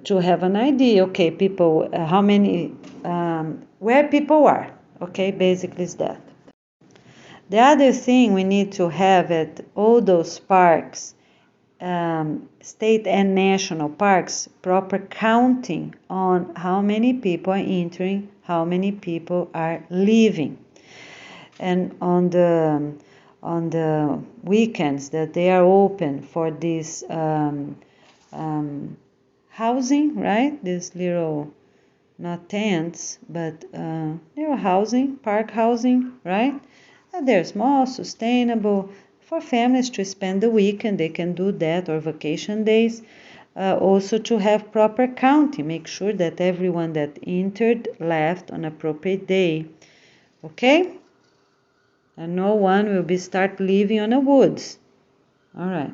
Speaker 1: to have an idea, okay, people, how many, where people are, okay, basically is that. The other thing we need to have at all those parks, state and national parks, proper counting on how many people are entering, how many people are leaving. And on the weekends that they are open for this housing, right? This little, not tents, but little housing, park housing, right? And they're small, sustainable, for families to spend the weekend. They can do that, or vacation days. Also to have proper counting, make sure that everyone that entered left on appropriate day, okay? And no one will be start leaving on the woods. All right.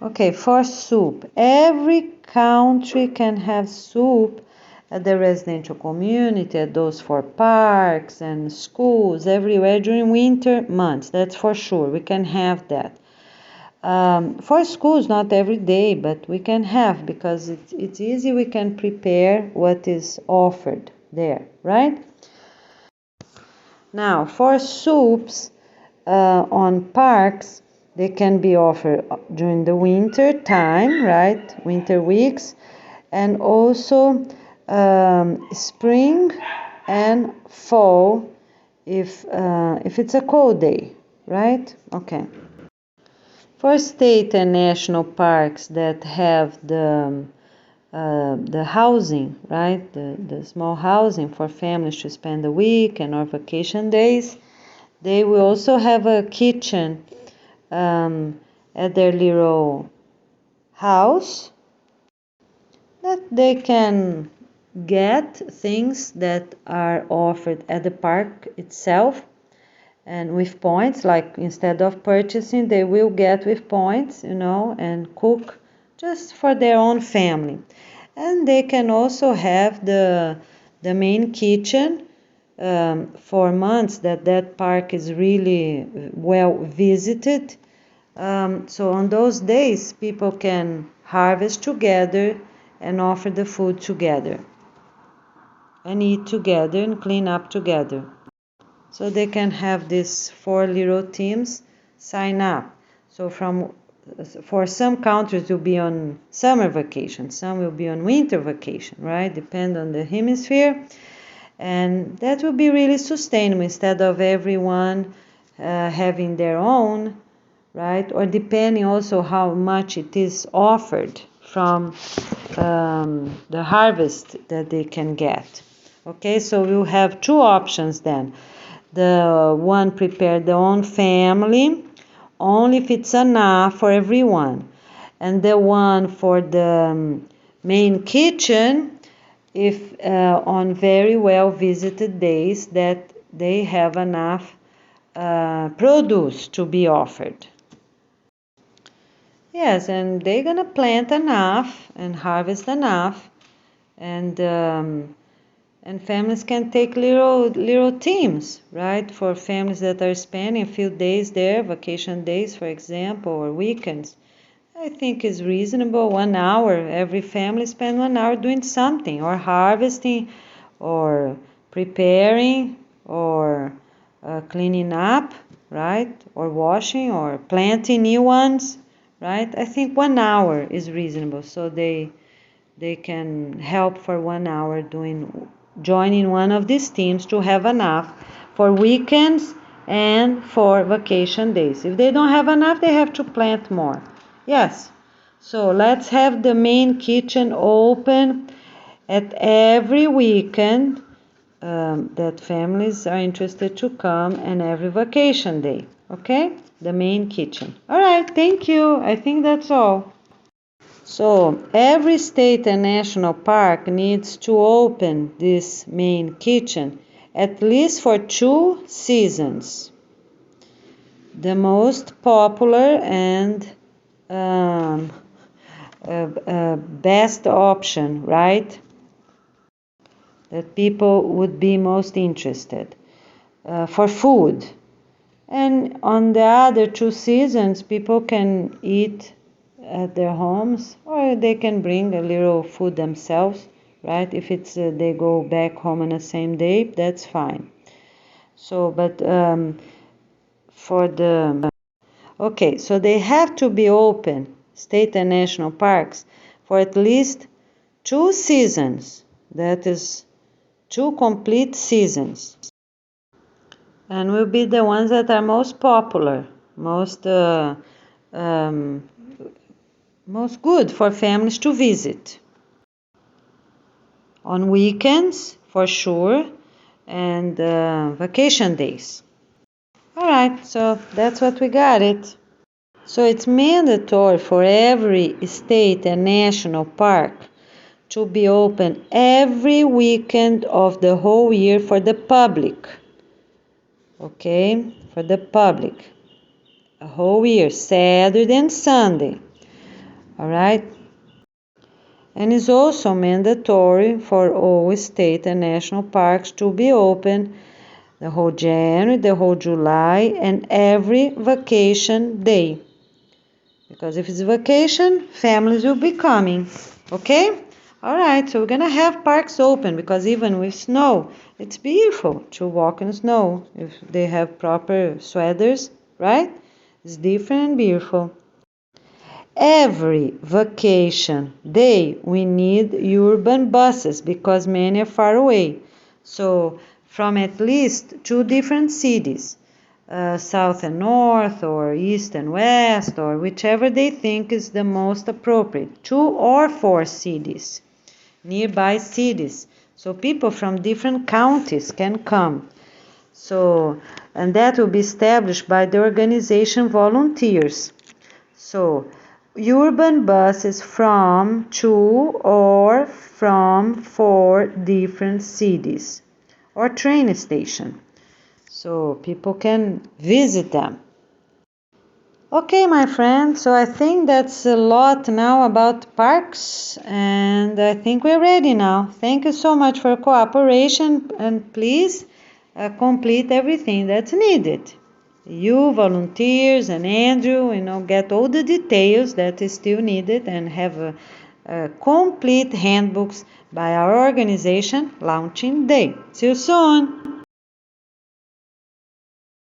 Speaker 1: Okay, for soup. Every country can have soup at the residential community, at those for parks and schools, everywhere during winter months. That's for sure. We can have that. For schools, not every day, but we can have, because it's easy. We can prepare what is offered there, right? Now, for soups on parks, they can be offered during the winter time, right? Winter weeks, and also spring and fall if it's a cold day, right? Okay. For state and national parks that have the housing, right? The small housing for families to spend the week and or vacation days, they will also have a kitchen at their little house, that they can get things that are offered at the park itself, and with points, like instead of purchasing, they will get with points, and cook just for their own family. And they can also have the main kitchen for months that park is really well visited. So on those days, people can harvest together and offer the food together, and eat together and clean up together. So they can have these 4 little teams sign up. So for some countries will be on summer vacation, some will be on winter vacation, right? Depend on the hemisphere. And that will be really sustainable, instead of everyone having their own, right? Or depending also how much it is offered from the harvest that they can get. Okay, so we'll have 2 options then. The one prepared their own family, only if it's enough for everyone. And the one for the main kitchen, if on very well visited days that they have enough produce to be offered. Yes, and they're gonna plant enough and harvest enough, and families can take little teams, right? For families that are spending a few days there, vacation days, for example, or weekends. I think is reasonable. 1 hour, every family spend 1 hour doing something, or harvesting, or preparing, or cleaning up, right? Or washing, or planting new ones, right? I think 1 hour is reasonable, so they can help for 1 hour joining one of these teams to have enough for weekends and for vacation days. If they don't have enough, they have to plant more. Yes. So let's have the main kitchen open at every weekend that families are interested to come, and every vacation day. Okay? The main kitchen. All right, thank you. I think that's all. So every state and national park needs to open this main kitchen at least for 2 seasons. The most popular and um, best option, right? That people would be most interested for food. And on the other 2 seasons, people can eat at their homes, or they can bring a little food themselves, right? If it's they go back home on the same day, that's fine. So, but for the okay, so they have to be open, state and national parks, for at least 2 seasons. That is 2 complete seasons. And will be the ones that are most popular, most most good for families to visit. On weekends, for sure, and vacation days. All right, so that's what we got it. So it's mandatory for every state and national park to be open every weekend of the whole year for the public. Okay, for the public. A whole year, Saturday and Sunday. All right? And it's also mandatory for all state and national parks to be open the whole January, the whole July, and every vacation day. Because if it's vacation, families will be coming. Okay? All right, so we're going to have parks open because even with snow, it's beautiful to walk in snow if they have proper sweaters, right? It's different and beautiful. Every vacation day, we need urban buses because many are far away. So, from at least 2 different cities, south and north, or east and west, or whichever they think is the most appropriate. 2 or 4 cities, nearby cities. So, people from different counties can come. So, and that will be established by the organization volunteers. So, urban buses from 2 or from 4 different cities or train station. So people can visit them. Okay, my friend, so I think that's a lot now about parks, and I think we're ready now. Thank you so much for cooperation, and please complete everything that's needed. You, volunteers, and Andrew, get all the details that is still needed and have a complete handbooks by our organization launching day. See you soon!